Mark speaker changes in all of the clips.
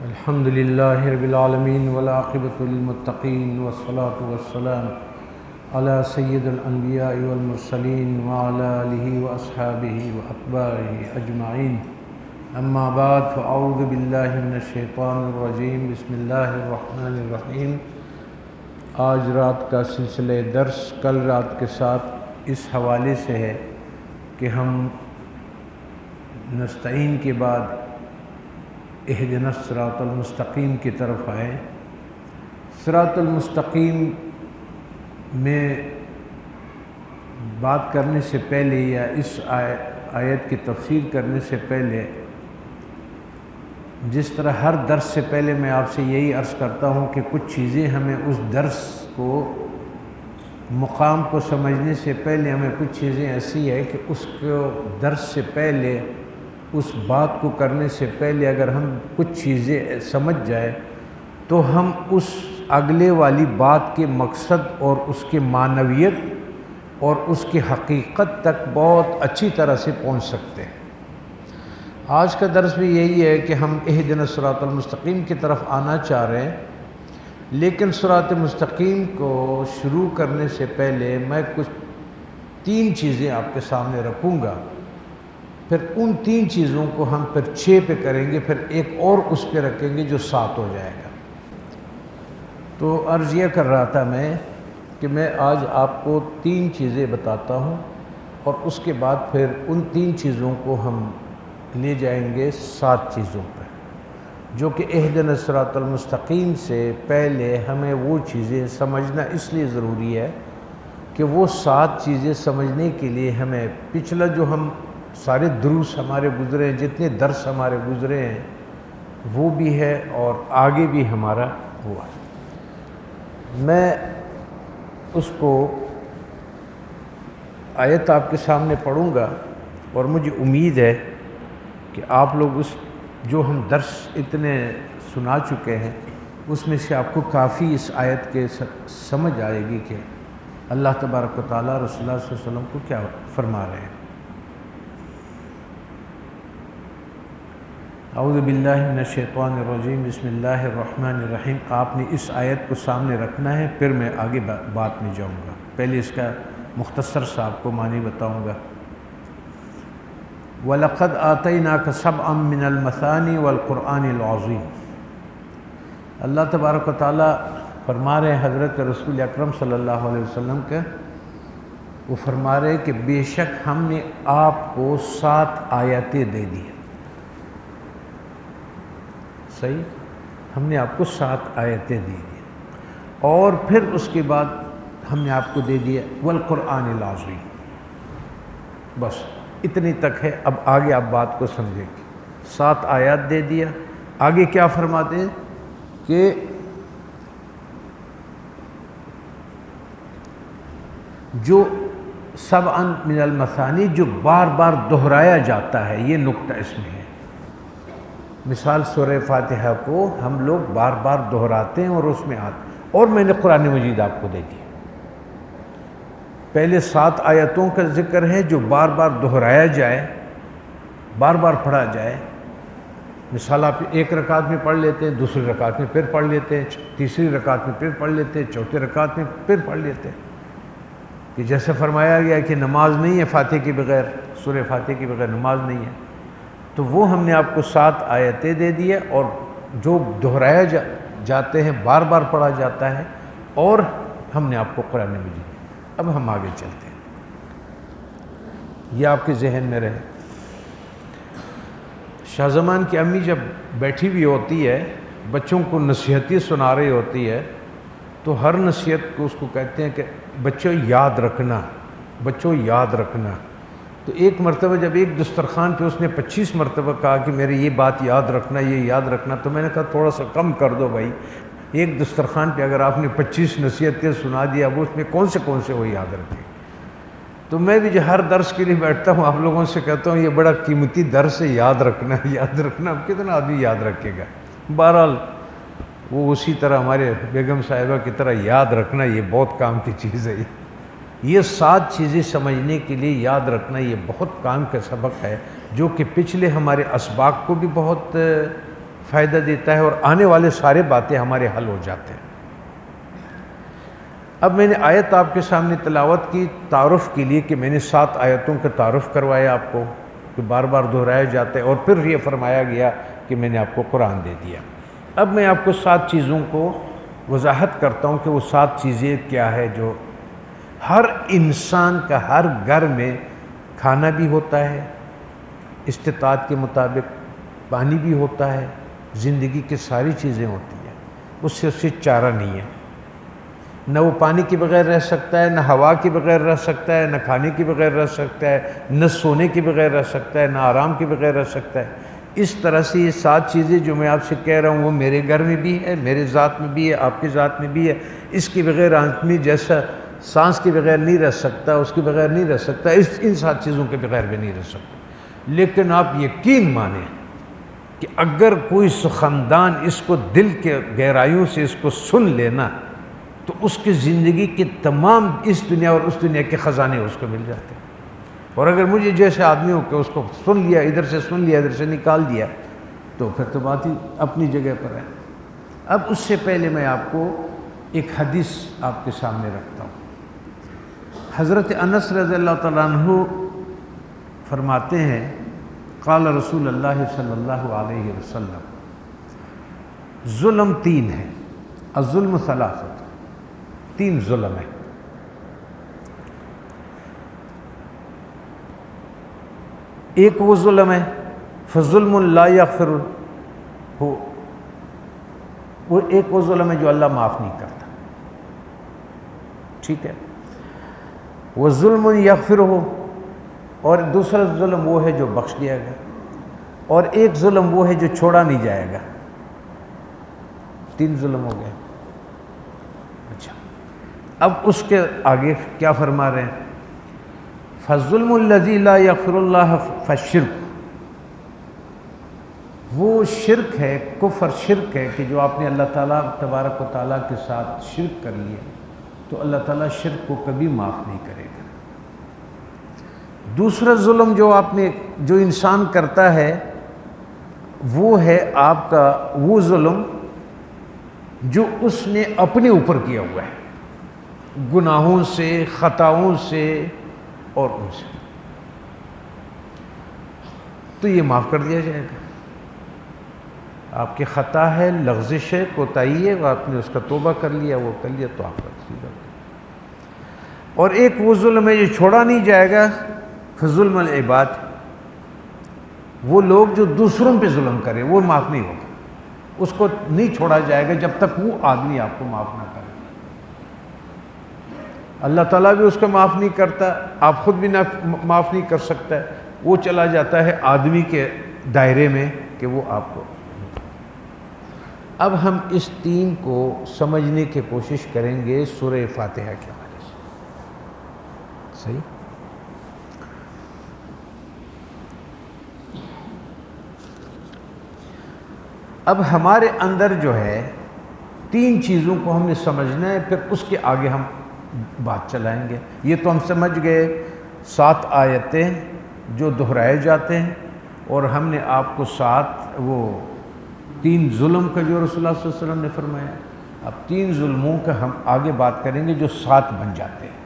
Speaker 1: الحمد للہ رب العالمین والعاقبۃ للمتقین والصلاة والسلام علی سید الانبیاء والمرسلین وعلی آلہ واصحابہ واتباعہ اجمعین، اما بعد فاعوذ باللہ من الشیطان الرجیم، بسم اللہ الرحمن الرحیم۔ آج رات کا سلسلہ درس کل رات کے ساتھ اس حوالے سے ہے کہ ہم نستعین کے بعد اہدنا الصراط المستقیم کی طرف آئے۔ صراط المستقیم میں بات کرنے سے پہلے یا اس آیت کی تفسیر کرنے سے پہلے، جس طرح ہر درس سے پہلے میں آپ سے یہی عرض کرتا ہوں کہ کچھ چیزیں ہمیں اس درس کو مقام کو سمجھنے سے پہلے ہمیں کچھ چیزیں ایسی ہے کہ اس کو درس سے پہلے، اس بات کو کرنے سے پہلے اگر ہم کچھ چیزیں سمجھ جائے تو ہم اس اگلے والی بات کے مقصد اور اس کے معنویت اور اس کی حقیقت تک بہت اچھی طرح سے پہنچ سکتے ہیں۔ آج کا درس بھی یہی ہے کہ ہم اہدنا الصراط المستقیم کی طرف آنا چاہ رہے ہیں، لیکن صراط مستقیم کو شروع کرنے سے پہلے میں کچھ 3 چیزیں آپ کے سامنے رکھوں گا، پھر ان 3 چیزوں کو ہم پھر 6 پہ کریں گے، پھر ایک اور اس پہ رکھیں گے جو 7 ہو جائے گا۔ تو عرض یہ کر رہا تھا میں کہ میں آج آپ کو 3 چیزیں بتاتا ہوں اور اس کے بعد پھر ان 3 چیزوں کو ہم لے جائیں گے 7 چیزوں پہ، جو کہ اہدنا الصراط المستقیم سے پہلے ہمیں وہ چیزیں سمجھنا اس لیے ضروری ہے کہ وہ 7 چیزیں سمجھنے کے لیے ہمیں پچھلا جو ہم سارے دروس ہمارے گزرے ہیں، جتنے درس ہمارے گزرے ہیں وہ بھی ہے اور آگے بھی ہمارا ہوا ہے۔ میں اس کو آیت آپ کے سامنے پڑھوں گا اور مجھے امید ہے کہ آپ لوگ اس جو ہم درس اتنے سنا چکے ہیں اس میں سے آپ کو کافی اس آیت کے سمجھ آئے گی کہ اللہ تبارک و تعالیٰ رسول اللہ صلی اللہ علیہ وسلم کو کیا فرما رہے ہیں۔ اعوذ باللہ من الشیطان الرجیم، بسم اللہ الرحمن الرحیم۔ آپ نے اس آیت کو سامنے رکھنا ہے، پھر میں آگے بات میں جاؤں گا۔ پہلے اس کا مختصر سا آپ کو معنی بتاؤں گا۔ وَلَقَدْ آتَيْنَاكَ سَبْعًا مِّنَ الْمَثَانِي وَالْقُرْآنِ الْعَظِيمِ۔ اللہ تبارک و تعالیٰ فرما رہے ہیں حضرت رسول اکرم صلی اللہ علیہ وسلم کے، وہ فرما رہے ہیں کہ بے شک ہم نے آپ کو 7 آیتیں دے دی ہیں۔ صحیح، ہم نے آپ کو 7 آیتیں دی ہیں اور پھر اس کے بعد ہم نے آپ کو دے دیا والقرآن العظیم۔ بس اتنی تک ہے، اب آگے آپ بات کو سمجھیں گے۔ 7 آیات دے دیا، آگے کیا فرماتے ہیں کہ جو سبعاً من المثانی، جو بار بار دہرایا جاتا ہے، یہ نقطہ اس میں ہے۔ مثال سورہ فاتحہ کو ہم لوگ بار بار دہراتے ہیں اور اس میں اور میں نے قرآن مجید آپ کو دے دی۔ پہلے 7 آیتوں کا ذکر ہے جو بار بار دہرایا جائے، بار بار پڑھا جائے۔ مثال آپ ایک رکعت میں پڑھ لیتے ہیں، دوسری رکعت میں پھر پڑھ لیتے ہیں، تیسری رکعت میں پھر پڑھ لیتے ہیں، چوتھی رکعت میں پھر پڑھ لیتے ہیں، کہ جیسے فرمایا گیا کہ نماز نہیں ہے فاتحہ کے بغیر، سورہ فاتحہ کے بغیر نماز نہیں ہے۔ تو وہ ہم نے آپ کو 7 آیتیں دے دی ہے اور جو دہرایا جاتے ہیں، بار بار پڑھا جاتا ہے، اور ہم نے آپ کو قرآن مجید۔ اب ہم آگے چلتے ہیں، یہ آپ کے ذہن میں رہے۔ شاہ زمان کی امی جب بیٹھی ہوئی ہوتی ہے، بچوں کو نصیحتیں سنا رہی ہوتی ہے، تو ہر نصیحت کو اس کو کہتے ہیں کہ بچوں یاد رکھنا، بچوں یاد رکھنا۔ تو ایک مرتبہ جب ایک دسترخوان پہ اس نے 25 مرتبہ کہا کہ میرے یہ بات یاد رکھنا، یہ یاد رکھنا، تو میں نے کہا تھوڑا سا کم کر دو بھائی، ایک دسترخوان پہ اگر آپ نے 25 نصیحتیں سنا دیا، وہ اس میں کون سے وہ یاد رکھے۔ تو میں بھی جو ہر درس کے لیے بیٹھتا ہوں آپ لوگوں سے کہتا ہوں یہ بڑا قیمتی درس ہے، یاد رکھنا، یاد رکھنا۔ اب کتنا آدمی یاد رکھے گا؟ بہرحال وہ اسی طرح ہمارے بیگم صاحبہ کی طرح یاد رکھنا یہ بہت کام کی چیز ہے۔ یہ 7 چیزیں سمجھنے کے لیے یاد رکھنا یہ بہت کام کا سبق ہے، جو کہ پچھلے ہمارے اسباق کو بھی بہت فائدہ دیتا ہے اور آنے والے سارے باتیں ہمارے حل ہو جاتے ہیں۔ اب میں نے آیت آپ کے سامنے تلاوت کی تعارف کے لیے کہ میں نے 7 آیتوں کا تعارف کروایا آپ کو، کہ بار بار دہرایا جاتا ہے، اور پھر یہ فرمایا گیا کہ میں نے آپ کو قرآن دے دیا۔ اب میں آپ کو 7 چیزوں کو وضاحت کرتا ہوں کہ وہ 7 چیزیں کیا ہے جو ہر انسان کا ہر گھر میں کھانا بھی ہوتا ہے استطاعت کے مطابق، پانی بھی ہوتا ہے، زندگی کی ساری چیزیں ہوتی ہیں، اس سے چارہ نہیں ہے۔ نہ وہ پانی کے بغیر رہ سکتا ہے، نہ ہوا کے بغیر رہ سکتا ہے، نہ کھانے کے بغیر رہ سکتا ہے، نہ سونے کے بغیر رہ سکتا ہے، نہ آرام کے بغیر رہ سکتا ہے۔ اس طرح سے یہ 7 چیزیں جو میں آپ سے کہہ رہا ہوں وہ میرے گھر میں بھی ہے، میرے ذات میں بھی ہے، آپ کی ذات میں بھی ہے۔ اس کے بغیر آدمی جیسا سانس کے بغیر نہیں رہ سکتا، اس کے بغیر نہیں رہ سکتا، ان 7 چیزوں کے بغیر بھی نہیں رہ سکتا۔ لیکن آپ یقین مانیں کہ اگر کوئی خاندان اس کو دل کے گہرائیوں سے اس کو سن لینا تو اس کی زندگی کے تمام اس دنیا اور اس دنیا کے خزانے اس کو مل جاتے ہیں۔ اور اگر مجھے جیسے آدمی ہو کہ اس کو سن لیا، ادھر سے سن لیا، ادھر سے نکال دیا، تو پھر تو بات ہی اپنی جگہ پر ہے۔ اب اس سے پہلے میں آپ کو ایک حدیث آپ کے سامنے رکھتا ہوں۔ حضرت انس رضی اللہ تعالیٰ عنہ فرماتے ہیں قال رسول اللہ صلی اللہ علیہ وسلم، ظلم 3 ہے، الظلم ثلاثۃ، 3 ظلم ہے۔ ایک وہ ظلم ہے فظلم لا یغفر، وہ ایک وہ ظلم ہے جو اللہ معاف نہیں کرتا، ٹھیک ہے، وہ ظلم یغفر ہو، اور دوسرا ظلم وہ ہے جو بخش دیا گیا، اور ایک ظلم وہ ہے جو چھوڑا نہیں جائے گا۔ 3 ظلم ہو گئے۔ اچھا، اب اس کے آگے کیا فرما رہے ہیں؟ فَالظُّلْمُ الَّذِي لَا يَغْفِرُ اللَّهُ فَالشِّرْكُ، وہ شرک ہے، کفر شرک ہے کہ جو آپ نے اللہ تعالیٰ تبارک و تعالیٰ کے ساتھ شرک کر لیے تو اللہ تعالیٰ شرک کو کبھی معاف نہیں کرے گا۔ دوسرا ظلم جو جو انسان کرتا ہے وہ ہے آپ کا وہ ظلم جو اس نے اپنے اوپر کیا ہوا ہے، گناہوں سے، خطاؤں سے اور ان سے، تو یہ معاف کر دیا جائے گا۔ آپ کی خطا ہے، لغزش ہے، کوتاہی ہے، آپ نے اس کا توبہ کر لیا، وہ کر لیا تو آپ کا سیدھا۔ اور ایک وہ ظلم ہے جو چھوڑا نہیں جائے گا، فظلم العباد، وہ لوگ جو دوسروں پہ ظلم کریں وہ معاف نہیں ہوگا، اس کو نہیں چھوڑا جائے گا جب تک وہ آدمی آپ کو معاف نہ کرے۔ اللہ تعالیٰ بھی اس کو معاف نہیں کرتا، آپ خود بھی نہ معاف نہیں کر سکتا ہے، وہ چلا جاتا ہے آدمی کے دائرے میں کہ وہ آپ کو۔ اب ہم اس 3 کو سمجھنے کی کوشش کریں گے سورہ فاتحہ کے حوالے سے، صحیح؟ اب ہمارے اندر جو ہے 3 چیزوں کو ہم نے سمجھنا ہے، پھر اس کے آگے ہم بات چلائیں گے۔ یہ تو ہم سمجھ گئے 7 آیتیں جو دہرائے جاتے ہیں، اور ہم نے آپ کو 7 وہ 3 ظلم کا جو رسول اللہ صلی اللہ علیہ وسلم نے فرمایا۔ اب 3 ظلموں کا ہم آگے بات کریں گے جو 7 بن جاتے ہیں،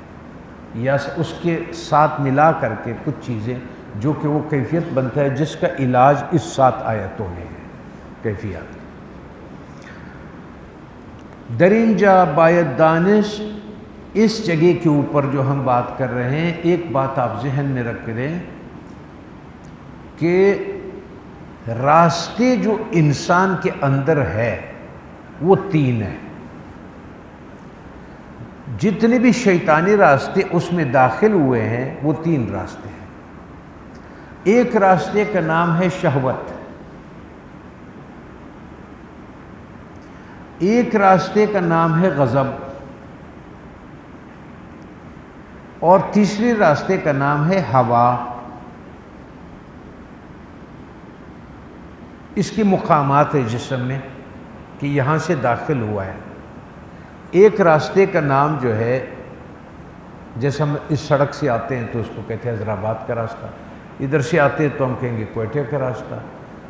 Speaker 1: یا اس کے ساتھ ملا کر کے کچھ چیزیں جو کہ وہ کیفیت بنتا ہے جس کا علاج اس 7 آیتوں میں ہے، کیفیات۔ درینجا باید دانش، اس جگہ کے اوپر جو ہم بات کر رہے ہیں، ایک بات آپ ذہن میں رکھ لیں کہ راستے جو انسان کے اندر ہے وہ 3 ہیں۔ جتنے بھی شیطانی راستے اس میں داخل ہوئے ہیں وہ 3 راستے ہیں۔ ایک راستے کا نام ہے شہوت، ایک راستے کا نام ہے غضب، اور تیسرے راستے کا نام ہے ہوا۔ اس کے مقامات ہے جسم میں کہ یہاں سے داخل ہوا ہے۔ ایک راستے کا نام جو ہے، جیسے ہم اس سڑک سے آتے ہیں تو اس کو کہتے ہیں حیدرآباد کا راستہ، ادھر سے آتے ہیں تو ہم کہیں گے کوئٹہ کا راستہ،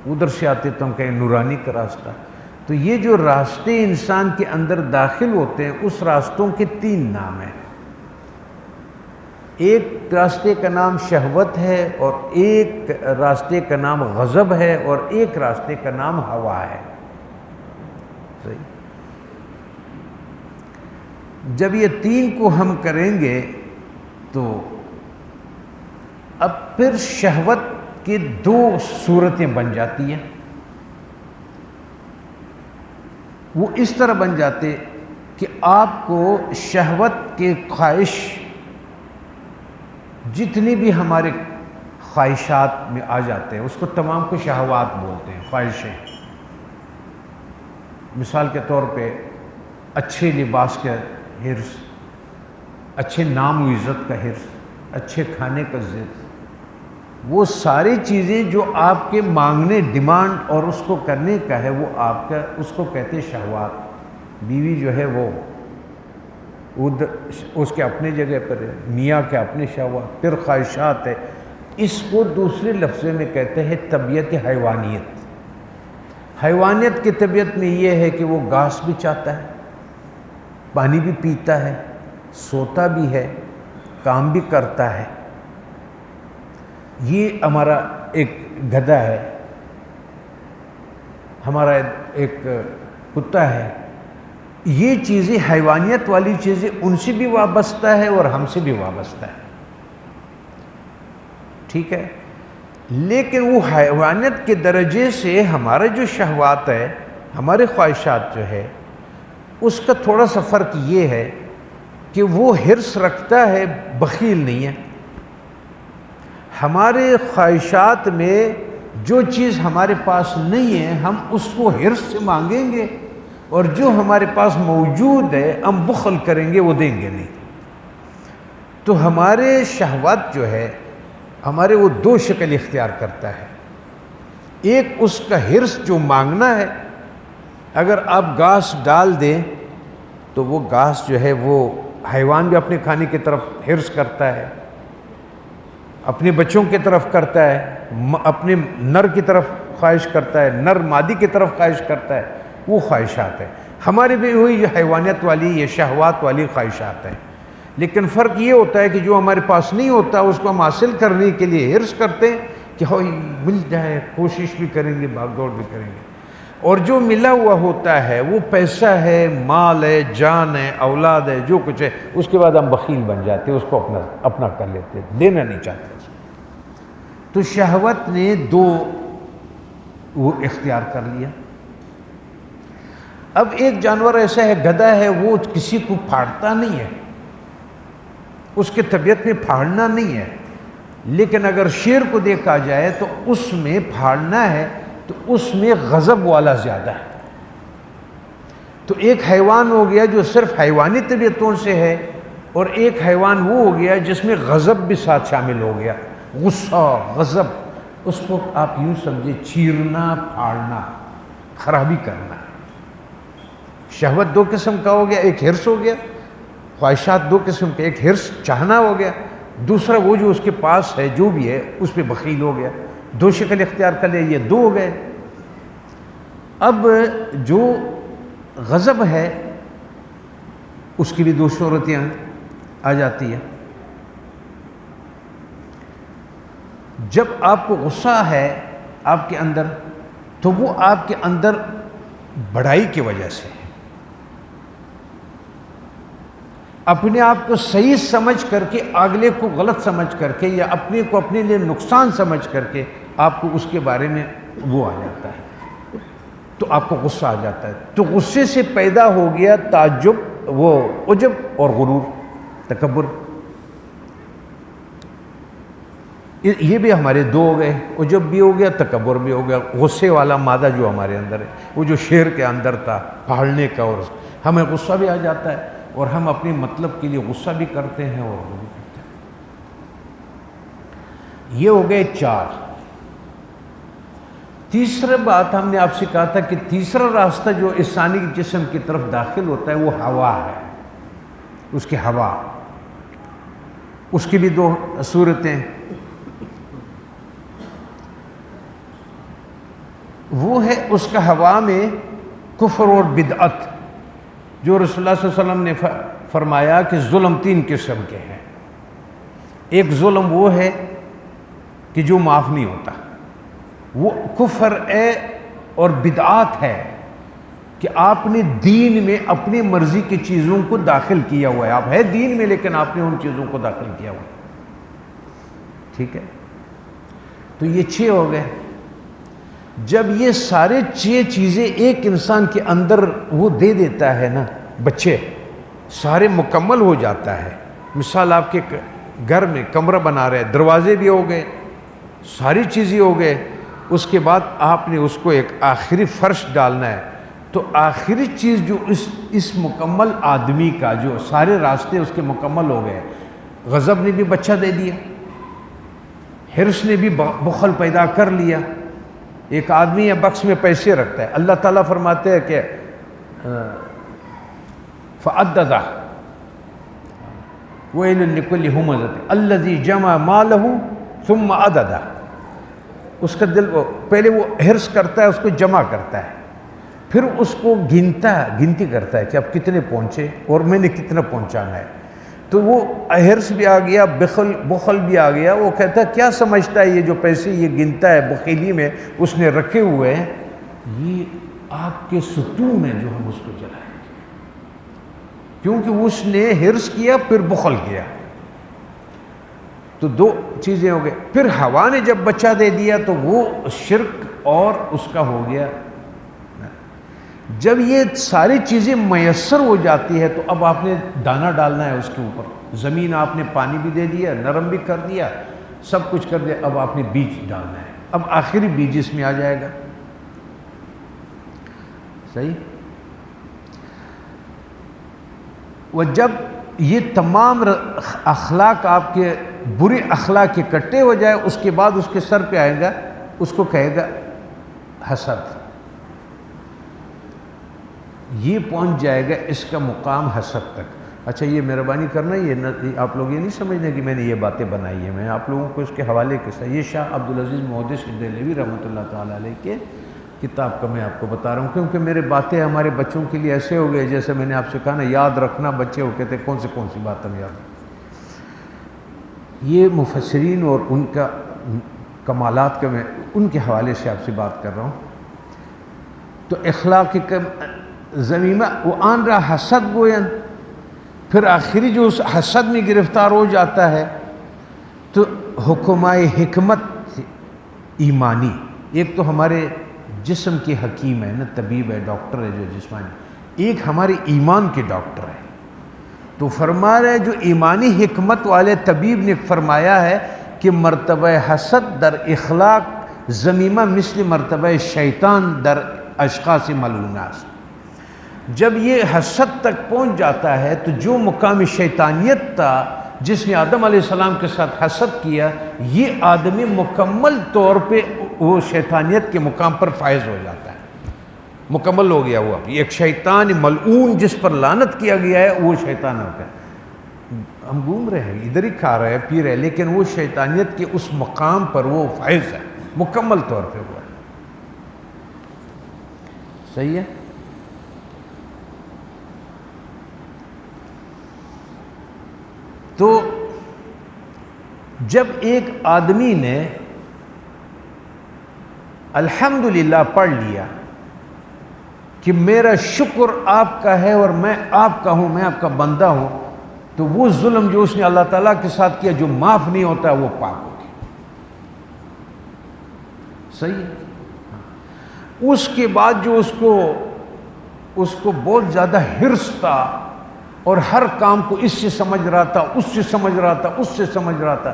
Speaker 1: ادھر سے آتے تو ہم کہیں نورانی کا راستہ. تو یہ جو راستے انسان کے اندر داخل ہوتے ہیں اس راستوں کے 3 نام ہیں. ایک راستے کا نام شہوت ہے، اور ایک راستے کا نام غضب ہے، اور ایک راستے کا نام ہوا ہے. صحیح. جب یہ 3 کو ہم کریں گے تو اب پھر شہوت کی 2 صورتیں بن جاتی ہیں. وہ اس طرح بن جاتے کہ آپ کو شہوت کے خواہش، جتنی بھی ہمارے خواہشات میں آ جاتے ہیں اس کو تمام کو شہوات بولتے ہیں، خواہشیں. مثال کے طور پہ اچھے لباس کا حرص، اچھے نام و عزت کا حرص، اچھے کھانے کا ضد، وہ ساری چیزیں جو آپ کے مانگنے، ڈیمانڈ اور اس کو کرنے کا ہے، وہ آپ کا اس کو کہتے ہیں شہوات. بیوی جو ہے وہ اس کے اپنے جگہ پر ہے، میاں کے اپنے شہوات، پھر خواہشات ہے. اس کو دوسرے لفظ میں کہتے ہیں طبیعت حیوانیت. حیوانیت کی طبیعت میں یہ ہے کہ وہ گھاس بھی چاہتا ہے، پانی بھی پیتا ہے، سوتا بھی ہے، کام بھی کرتا ہے. یہ ہمارا ایک گدھا ہے، ہمارا ایک کتا ہے. یہ چیزیں، حیوانیت والی چیزیں ان سے بھی وابستہ ہے اور ہم سے بھی وابستہ ہے. ٹھیک ہے. لیکن وہ حیوانیت کے درجے سے ہمارا جو شہوات ہے، ہمارے خواہشات جو ہے، اس کا تھوڑا سا فرق یہ ہے کہ وہ حرص رکھتا ہے، بخیل نہیں ہے. ہمارے خواہشات میں جو چیز ہمارے پاس نہیں ہے ہم اس کو حرص سے مانگیں گے، اور جو ہمارے پاس موجود ہے ہم بخل کریں گے، وہ دیں گے نہیں. تو ہمارے شہوات جو ہے ہمارے وہ 2 شکل اختیار کرتا ہے. ایک اس کا حرص جو مانگنا ہے، اگر آپ گھاس ڈال دیں تو وہ گھاس جو ہے وہ حیوان بھی اپنے کھانے کی طرف حرص کرتا ہے، اپنے بچوں کی طرف کرتا ہے، اپنے نر کی طرف خواہش کرتا ہے، نر مادی کی طرف خواہش کرتا ہے. وہ خواہشات ہیں. ہماری بھی وہی حیوانیت والی، یہ شہوات والی خواہشات ہیں. لیکن فرق یہ ہوتا ہے کہ جو ہمارے پاس نہیں ہوتا اس کو ہم حاصل کرنے کے لیے حرص کرتے ہیں کہ ہوئی مل جائے، کوشش بھی کریں گے، بھاگ دوڑ بھی کریں گے. اور جو ملا ہوا ہوتا ہے وہ پیسہ ہے، مال ہے، جان ہے، اولاد ہے، جو کچھ ہے، اس کے بعد ہم بخیل بن جاتے ہیں، اس کو اپنا کر لیتے ہیں، دینا نہیں چاہتے اس کو. تو شہوت نے 2 وہ اختیار کر لیا. اب ایک جانور ایسا ہے، گدھا ہے، وہ کسی کو پھاڑتا نہیں ہے، اس کے طبیعت میں پھاڑنا نہیں ہے. لیکن اگر شیر کو دیکھا جائے تو اس میں پھاڑنا ہے، تو اس میں غضب والا زیادہ ہے. تو ایک حیوان ہو گیا جو صرف حیوانی طبیعتوں سے ہے، اور ایک حیوان وہ ہو گیا جس میں غضب بھی ساتھ شامل ہو گیا. غصہ، غضب، اس کو آپ یوں سمجھے چیرنا، پھاڑنا، خرابی کرنا. شہوت 2 قسم کا ہو گیا، ایک حرص ہو گیا. خواہشات 2 قسم کے، ایک حرص چاہنا ہو گیا، دوسرا وہ جو اس کے پاس ہے جو بھی ہے اس پہ بخیل ہو گیا. 2 شکل اختیار کر لیا، یہ 2 ہو گئے. اب جو غضب ہے اس کی بھی 2 صورتیں آ جاتی ہیں. جب آپ کو غصہ ہے آپ کے اندر، تو وہ آپ کے اندر بڑائی کی وجہ سے ہے. اپنے آپ کو صحیح سمجھ کر کے اگلے کو غلط سمجھ کر کے، یا اپنے کو اپنے لیے نقصان سمجھ کر کے آپ کو اس کے بارے میں وہ آ جاتا ہے، تو آپ کو غصہ آ جاتا ہے. تو غصے سے پیدا ہو گیا تعجب، وہ عجب اور غرور، تکبر. یہ بھی ہمارے 2 ہو گئے، عجب بھی ہو گیا، تکبر بھی ہو گیا. غصے والا مادہ جو ہمارے اندر ہے، وہ جو شیر کے اندر تھا پھاڑنے کا، اور ہمیں غصہ بھی آ جاتا ہے، اور ہم اپنے مطلب کے لیے غصہ بھی کرتے ہیں اور وہ بھی کرتے ہیں. یہ ہو گئے 4. تیسرا بات ہم نے آپ سے کہا تھا کہ تیسرا راستہ جو انسانی جسم کی طرف داخل ہوتا ہے وہ ہوا ہے. اس کی ہوا، اس کی بھی 2 صورتیں. وہ ہے اس کا ہوا میں کفر اور بدعت، جو رسول اللہ صلی اللہ علیہ وسلم نے فرمایا کہ ظلم 3 قسم کے ہیں۔ ایک ظلم وہ ہے کہ جو معاف نہیں ہوتا، وہ کفر ہے اور بدعات ہے کہ آپ نے دین میں اپنی مرضی کی چیزوں کو داخل کیا ہوا ہے، آپ ہے دین میں لیکن آپ نے ان چیزوں کو داخل کیا ہوا ہے، ٹھیک ہے؟ تو یہ 6 ہو گئے۔ جب یہ سارے 6 چیزیں ایک انسان کے اندر وہ دے دیتا ہے نا، بچے سارے مکمل ہو جاتا ہے۔ مثال آپ کے گھر میں کمرہ بنا رہے، دروازے بھی ہو گئے، ساری چیزیں ہو گئے، اس کے بعد آپ نے اس کو ایک آخری فرش ڈالنا ہے، تو آخری چیز جو اس مکمل آدمی کا جو سارے راستے اس کے مکمل ہو گئے، غضب نے بھی بچہ دے دیا، حرص نے بھی بخل پیدا کر لیا۔ ایک آدمی یا بکس میں پیسے رکھتا ہے، اللہ تعالیٰ فرماتے ہیں کہ فَعَدَّدَ وَيْلٌ لِكُلِّ هُمَزَةٍ الَّذِي جَمَعَ مَالَهُ ثُمَّ عَدَدَ، اس کا دل پہلے وہ حرص کرتا ہے، اس کو جمع کرتا ہے، پھر اس کو گنتی کرتا ہے کہ اب کتنے پہنچے اور میں نے کتنا پہنچانا ہے۔ تو وہ حرص بھی آ گیا، بخل بھی آ گیا، وہ کہتا ہے کیا سمجھتا ہے یہ جو پیسے یہ گنتا ہے بخیلی میں اس نے رکھے ہوئے ہیں، یہ آگ کے ستون ہے جو ہم اس کو جلائیں گے، کیونکہ اس نے حرص کیا پھر بخل کیا۔ تو 2 چیزیں ہو گئے۔ پھر ہوا نے جب بچہ دے دیا تو وہ شرک اور اس کا ہو گیا۔ جب یہ ساری چیزیں میسر ہو جاتی ہے تو اب آپ نے دانہ ڈالنا ہے اس کے اوپر، زمین آپ نے پانی بھی دے دیا، نرم بھی کر دیا، سب کچھ کر دیا، اب آپ نے بیج ڈالنا ہے، اب آخری بیج اس میں آ جائے گا، صحیح؟ وہ جب یہ تمام اخلاق آپ کے برے اخلاق اکٹھے ہو جائے، اس کے بعد اس کے سر پہ آئے گا، اس کو کہے گا حسد، یہ پہنچ جائے گا اس کا مقام حسد تک۔ اچھا یہ مہربانی کرنا، یہ آپ لوگ یہ نہیں سمجھنے کہ میں نے یہ باتیں بنائی ہیں، میں آپ لوگوں کو اس کے حوالے کے ساتھ، یہ شاہ عبدالعزیز محدث دہلوی رحمۃ اللہ تعالیٰ علیہ کے کتاب کا میں آپ کو بتا رہا ہوں، کیونکہ میرے باتیں ہمارے بچوں کے لیے ایسے ہو گئے جیسے میں نے آپ سے کہا نا یاد رکھنا، بچے ہو کہتے کون سی بات ہم یاد رکھیں۔ یہ مفسرین اور ان کا کمالات کا میں ان کے حوالے سے آپ سے بات کر رہا ہوں۔ تو اخلاق ذمیمہ وہ آن رہا حسد گوین، پھر آخری جو اس حسد میں گرفتار ہو جاتا ہے تو حکمائے حکمت ایمانی، ایک تو ہمارے جسم کے حکیم ہے نا، طبیب ہے، ڈاکٹر ہے جو جسمانی، ایک ہمارے ایمان کے ڈاکٹر ہے۔ تو فرما رہے جو ایمانی حکمت والے طبیب نے فرمایا ہے کہ مرتبہ حسد در اخلاق ذمیمہ مثل مرتبہ شیطان در اشخاص ملعونات، جب یہ حسد تک پہنچ جاتا ہے تو جو مقام شیطانیت تھا جس نے آدم علیہ السلام کے ساتھ حسد کیا، یہ آدمی مکمل طور پہ وہ شیطانیت کے مقام پر فائز ہو جاتا ہے، مکمل ہو گیا وہ، ایک شیطان ملعون جس پر لعنت کیا گیا ہے وہ شیطان ہوتا ہے۔ ہم گھوم رہے ہیں، ادھر ہی کھا رہے ہیں پی رہے ہیں، لیکن وہ شیطانیت کے اس مقام پر وہ فائز ہے، مکمل طور پہ وہ ہے، صحیح ہے؟ تو جب ایک آدمی نے الحمدللہ پڑھ لیا کہ میرا شکر آپ کا ہے اور میں آپ کا ہوں، میں آپ کا بندہ ہوں، تو وہ ظلم جو اس نے اللہ تعالیٰ کے ساتھ کیا جو معاف نہیں ہوتا وہ پاک ہو گیا، صحیح ہے؟ اس کے بعد جو اس کو بہت زیادہ حرص تھا اور ہر کام کو اس سے سمجھ رہا تھا، اس سے سمجھ رہا تھا، اس سے سمجھ رہا تھا،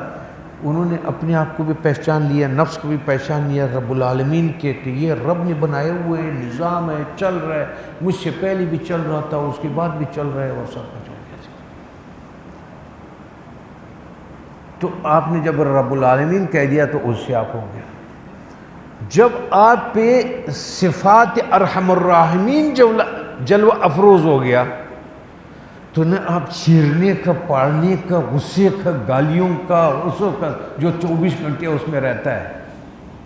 Speaker 1: انہوں نے اپنے آپ کو بھی پہچان لیا، نفس کو بھی پہچان لیا رب العالمین کے کہ یہ رب نے بنائے ہوئے نظام ہے، چل رہا ہے، مجھ سے پہلے بھی چل رہا تھا، اس کے بعد بھی چل رہا ہے اور سب کچھ ہو گیا۔ تو آپ نے جب رب العالمین کہہ دیا تو اس سے آپ ہو گیا۔ جب آپ پہ صفات ارحم الراحمین جلوہ افروز ہو گیا تو نہ آپ چیرنے کا، پاڑنے کا، غصے کا، گالیوں کا، غصوں کا جو 24 گھنٹے اس میں رہتا ہے،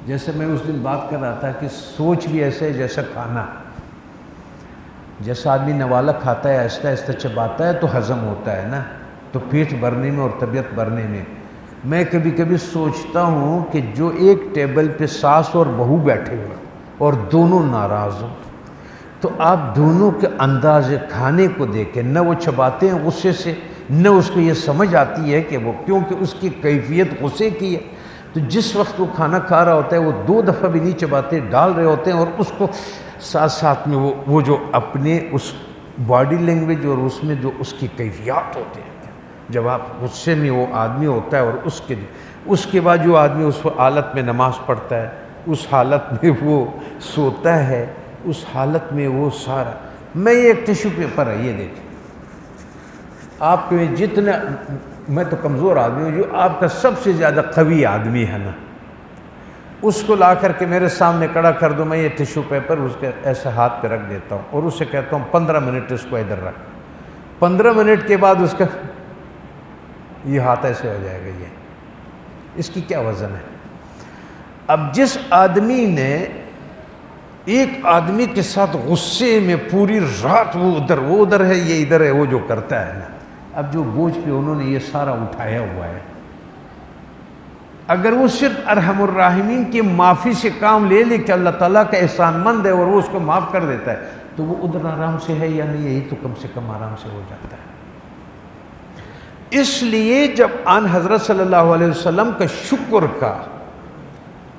Speaker 1: جیسے میں اس دن بات کر رہا تھا کہ سوچ بھی ایسے ہے جیسا کھانا، جیسا آدمی نوالا کھاتا ہے آہستہ آہستہ چباتا ہے تو ہضم ہوتا ہے نا، تو پیٹ بھرنے میں اور طبیعت بھرنے میں۔ میں کبھی کبھی سوچتا ہوں کہ جو ایک ٹیبل پہ ساس اور بہو بیٹھے ہوئے اور دونوں ناراض ہوں، تو آپ دونوں کے انداز کھانے کو دیکھیں، نہ وہ چباتے ہیں غصے سے، نہ اس کو یہ سمجھ آتی ہے کہ وہ، کیونکہ اس کی کیفیت غصے کی ہے، تو جس وقت وہ کھانا کھا رہا ہوتا ہے وہ 2 دفعہ بھی نہیں چباتے، ڈال رہے ہوتے ہیں، اور اس کو ساتھ ساتھ میں وہ جو اپنے اس باڈی لینگویج اور اس میں جو اس کی کیفیات ہوتے ہیں، جب آپ غصے میں وہ آدمی ہوتا ہے اور اس کے بعد جو آدمی اس حالت میں نماز پڑھتا ہے، اس حالت میں وہ سوتا ہے، اس حالت میں وہ سارا۔ میں یہ ایک ٹیشو پیپر ہے، یہ دیکھیں آپ کے جتنا، میں تو کمزور آدمی ہوں، جو آپ کا سب سے زیادہ قوی آدمی ہے نا، اس کو لا کر کے میرے سامنے کھڑا کر دو، میں یہ ٹیشو پیپر اس کے ایسے ہاتھ پہ رکھ دیتا ہوں اور اس سے کہتا ہوں 15 منٹ اس کو ادھر رکھ، 15 منٹ کے بعد اس کا یہ ہاتھ ایسے ہو جائے گا۔ یہ اس کی کیا وزن ہے؟ اب جس آدمی نے ایک آدمی کے ساتھ غصے میں پوری رات وہ ادھر ہے، یہ ادھر ہے، وہ جو کرتا ہے نا، اب جو بوجھ پہ انہوں نے یہ سارا اٹھایا ہوا ہے، اگر وہ صرف ارحم الراحمین کی معافی سے کام لے لے کہ اللہ تعالیٰ کا احسان مند ہے اور وہ اس کو معاف کر دیتا ہے، تو وہ ادھر آرام سے ہے یا نہیں، یہی تو کم سے کم آرام سے ہو جاتا ہے۔ اس لیے جب آن حضرت صلی اللہ علیہ وسلم کا شکر کا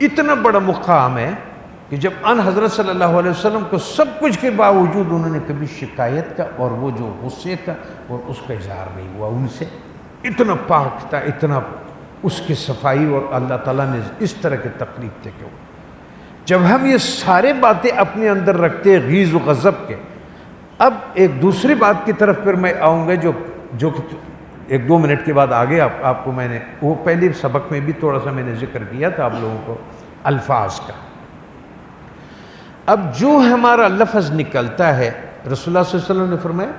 Speaker 1: اتنا بڑا مقام ہے کہ جب آن حضرت صلی اللہ علیہ وسلم کو سب کچھ کے باوجود انہوں نے کبھی شکایت کا اور وہ جو غصے کا اور اس کا اظہار نہیں ہوا ان سے، اتنا پاک تھا، اتنا اس کی صفائی، اور اللہ تعالیٰ نے اس طرح کے تخلیق تھے کہ جب ہم یہ سارے باتیں اپنے اندر رکھتے ہیں غیظ و غضب کے۔ اب ایک دوسری بات کی طرف پھر میں آؤں گا جو 1-2 منٹ کے بعد آگے آپ کو میں نے وہ پہلے سبق میں بھی تھوڑا سا میں نے ذکر کیا تھا آپ لوگوں کو، الفاظ کا۔ اب جو ہمارا لفظ نکلتا ہے، رسول اللہ صلی اللہ علیہ وسلم نے فرمایا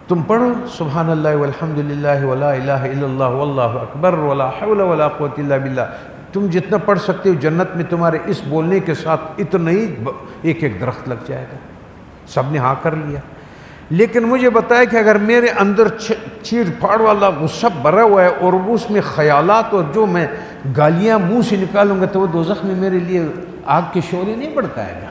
Speaker 1: تم پڑھو سبحان اللہ والحمد للہ ولا الہ الا اللہ واللہ اکبر ولا حول ولا قوت الا باللہ، تم جتنا پڑھ سکتے ہو، جنت میں تمہارے اس بولنے کے ساتھ اتنا ہی ایک درخت لگ جائے گا۔ سب نے ہاں کر لیا، لیکن مجھے بتایا کہ اگر میرے اندر چیڑ پھاڑ والا غصہ بھرا ہوا ہے اور اس میں خیالات اور جو میں گالیاں منہ سے نکالوں گا، تو وہ دوزخ میں میرے لیے آگ کے شعلے نہیں بھڑکائے گا۔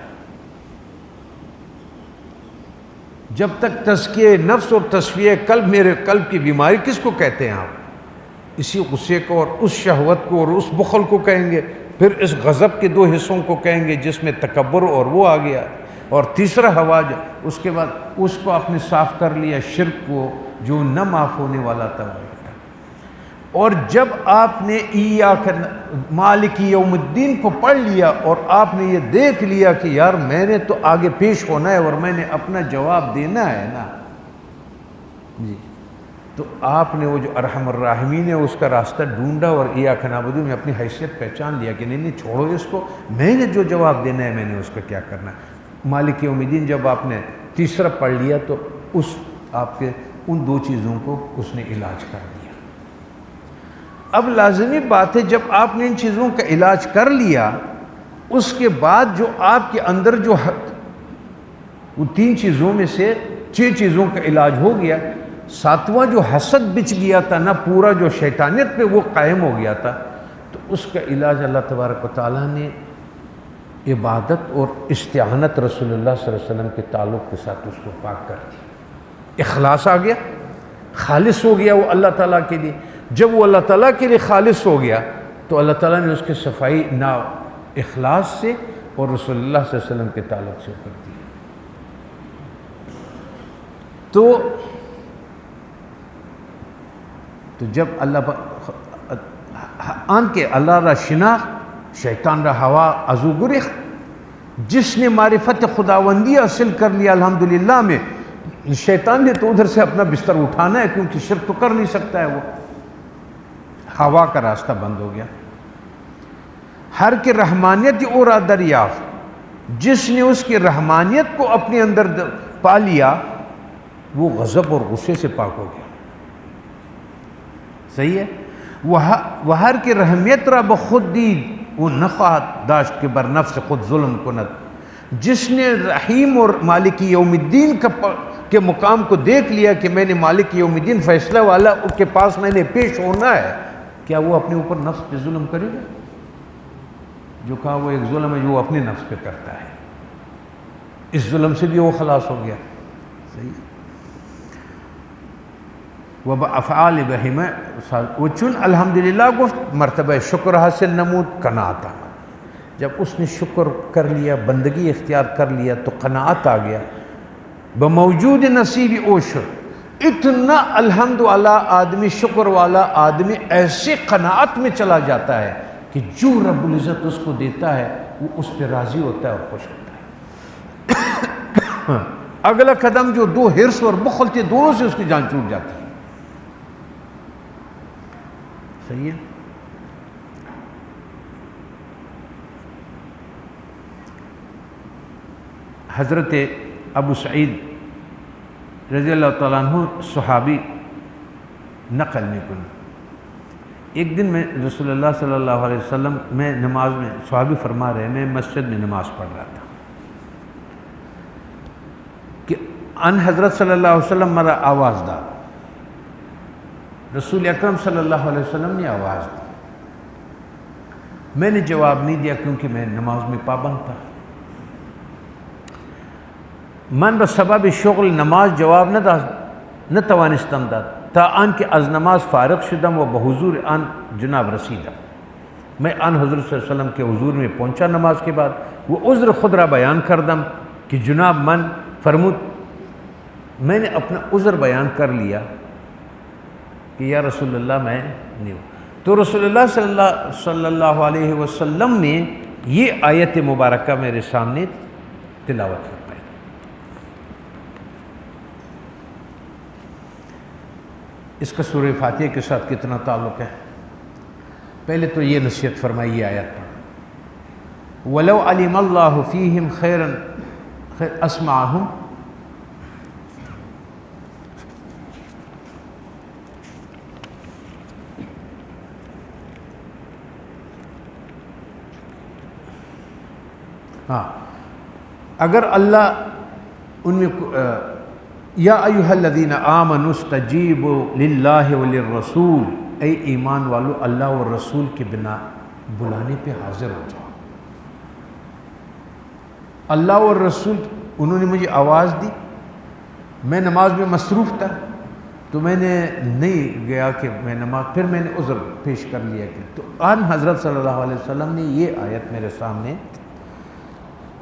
Speaker 1: جب تک تزکیہ نفس اور تصفیہ قلب، میرے قلب کی بیماری کس کو کہتے ہیں آپ؟ اسی غصے کو اور اس شہوت کو اور اس بخل کو کہیں گے، پھر اس غضب کے 2 حصوں کو کہیں گے جس میں تکبر اور وہ آ گیا، اور تیسرا ہواج، اس کے بعد اس کو آپ نے صاف کر لیا، شرک کو جو نہ معاف ہونے والا تھا۔ اور جب آپ نے ایاک مالک یوم الدین کو پڑھ لیا اور آپ نے یہ دیکھ لیا کہ یار میں نے تو آگے پیش ہونا ہے اور میں نے اپنا جواب دینا ہے نا جی، تو آپ نے وہ جو ارحم الراحمین ہے اس کا راستہ ڈھونڈا، اور ایاک نعبد میں اپنی حیثیت پہچان لیا کہ نہیں چھوڑو اس کو، میں نے جو جواب دینا ہے میں نے اس کا کیا کرنا ہے۔ مالک یوم الدین جب آپ نے تیسرا پڑھ لیا تو اس آپ کے ان 2 چیزوں کو اس نے علاج کر دیا۔ اب لازمی بات ہے جب آپ نے ان چیزوں کا علاج کر لیا، اس کے بعد جو آپ کے اندر جو وہ 3 چیزوں میں سے 6 چیزوں کا علاج ہو گیا، 7واں جو حسد بچ گیا تھا نا، پورا جو شیطانیت پہ وہ قائم ہو گیا تھا، تو اس کا علاج اللہ تبارک و تعالیٰ نے عبادت اور استعانت رسول اللہ صلی اللہ علیہ وسلم کے تعلق کے ساتھ اس کو پاک کر دیا۔ اخلاص آ گیا، خالص ہو گیا وہ اللہ تعالیٰ کے لیے۔ جب وہ اللہ تعالیٰ کے لیے خالص ہو گیا تو اللہ تعالیٰ نے اس کی صفائی نا اخلاص سے اور رسول اللہ صلی اللہ علیہ وسلم کے تعلق سے کر دی۔ تو جب اللہ آن کے اللہ را شناخت شیطان را ہوا ازو گریخت، جس نے معرفت خداوندی حاصل کر لیا الحمدللہ میں، شیطان نے تو ادھر سے اپنا بستر اٹھانا ہے، کیونکہ شرک تو کر نہیں سکتا ہے، وہ ہوا کا راستہ بند ہو گیا۔ ہر کے رحمانیت اور دریافت، جس نے اس کی رحمانیت کو اپنے اندر پا لیا وہ غضب اور غصے سے پاک ہو گیا۔ صحیح ہے، وہ ہر کے رحمیت را بخود دید وہ نخواہت داشت کہ بر نفس خود ظلم کند، جس نے رحیم اور مالک یوم الدین کے مقام کو دیکھ لیا کہ میں نے مالک یوم الدین فیصلہ والا اس کے پاس میں نے پیش ہونا ہے، کیا وہ اپنے اوپر نفس پہ ظلم کرے گا؟ جو کہا وہ ایک ظلم ہے جو وہ اپنے نفس پہ کرتا ہے، اس ظلم سے بھی وہ خلاص ہو گیا. صحیح. وَبَأَفْعَالِ بَهِمَ وَچُن الحمدللہ گفت مرتبہ شکر حاصل نمود قناعت آمد. جب اس نے شکر کر لیا، بندگی اختیار کر لیا تو قناعت آ گیا. بموجود نصیب اوشر، اتنا الحمد والا آدمی، شکر والا آدمی ایسے قناعت میں چلا جاتا ہے کہ جو رب العزت اس کو دیتا ہے وہ اس پہ راضی ہوتا ہے اور خوش ہوتا ہے. اگلا قدم جو دو حرص اور بخل تھے دونوں سے اس کی جان چھوٹ جاتی ہے. صحیح ہے. حضرت ابو سعید رضی اللہ تعالیٰ عنہ صحابی نقل میں کن، ایک دن میں رسول اللہ صلی اللہ علیہ وسلم میں نماز میں، صحابی فرما رہے میں مسجد میں نماز پڑھ رہا تھا کہ ان حضرت صلی اللہ علیہ وسلم مرا آواز دا، رسول اکرم صلی اللہ علیہ وسلم نے آواز دی. میں نے جواب نہیں دیا کیونکہ میں نماز میں پابند تھا. من بسبب شغل نماز جواب نہ توانستم داد تا آن کہ از نماز فارغ شدم و بحضور آن جناب رسیدم. میں آن حضرت صلی اللہ علیہ وسلم کے حضور میں پہنچا نماز کے بعد. وہ عذر خود را بیان کردم کہ جناب من فرمود، میں نے اپنا عذر بیان کر لیا کہ یا رسول اللہ میں نہیں ہوں. تو رسول اللہ صلی اللہ علیہ وسلم نے یہ آیت مبارکہ میرے سامنے تلاوت فرمائی. اس کا سورہ فاتحہ کے ساتھ کتنا تعلق ہے؟ پہلے تو یہ نصیحت فرمائی یہ آیت پر، وَلَوْ عَلِمَ اللَّهُ فِيهِمْ خَيْرًا أَسْمَعَهُمْ. ہاں، اگر اللہ ان میں یا ایھا الذین آمنوا استجیبوا للہ وللرسول، اے ایمان والو اللہ اور رسول کے بنا بلانے پہ حاضر ہو جاؤ. اللہ اور رسول انہوں نے مجھے آواز دی، میں نماز میں مصروف تھا تو میں نے نہیں گیا کہ میں نماز، پھر میں نے عذر پیش کر لیا کہ تو آن حضرت صلی اللہ علیہ وسلم نے یہ آیت میرے سامنے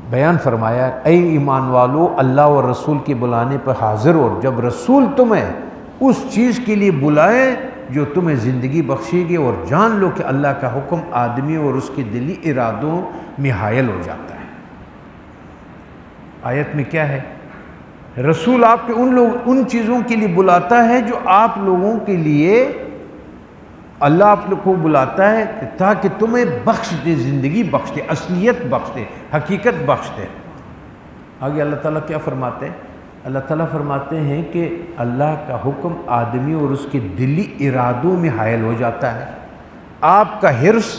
Speaker 1: بیان فرمایا، اے ایمان والو اللہ اور رسول کے بلانے پر حاضر ہو. جب رسول تمہیں اس چیز کے لیے بلائے جو تمہیں زندگی بخشے گی، اور جان لو کہ اللہ کا حکم آدمی اور اس کے دلی ارادوں میں حائل ہو جاتا ہے. آیت میں کیا ہے؟ رسول آپ کے ان چیزوں کے لیے بلاتا ہے جو آپ لوگوں کے لیے اللہ آپ لوگ کو بلاتا ہے تاکہ تمہیں بخش دے، زندگی بخش دے، اصلیت بخش دے، حقیقت بخش دے. آگے اللہ تعالیٰ کیا فرماتے ہیں؟ اللہ تعالیٰ فرماتے ہیں کہ اللہ کا حکم آدمی اور اس کے دلی ارادوں میں حائل ہو جاتا ہے. آپ کا حرص،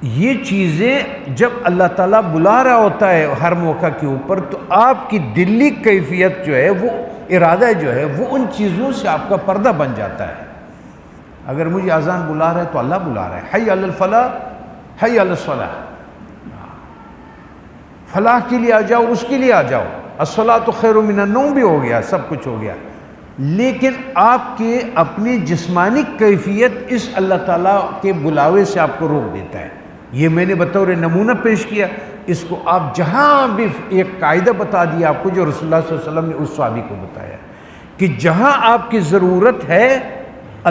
Speaker 1: یہ چیزیں جب اللہ تعالیٰ بلا رہا ہوتا ہے ہر موقع کے اوپر، تو آپ کی دلی کیفیت جو ہے، وہ ارادہ جو ہے، وہ ان چیزوں سے آپ کا پردہ بن جاتا ہے. اگر مجھے اذان بلا رہا ہے تو اللہ بلا رہا ہے، حی علی الفلاح، حی علی الصلاح، فلاح کے لیے آ جاؤ، اس کے لیے آ جاؤ. الصلاۃ خیر من النوم بھی ہو گیا، سب کچھ ہو گیا. لیکن آپ کے اپنی جسمانی کیفیت اس اللہ تعالیٰ کے بلاوے سے آپ کو روک دیتا ہے. یہ میں نے بطور نمونہ پیش کیا. اس کو آپ جہاں بھی ایک قاعدہ بتا دیا آپ کو جو رسول اللہ صلی اللہ علیہ وسلم نے اس صحابی کو بتایا کہ جہاں آپ کی ضرورت ہے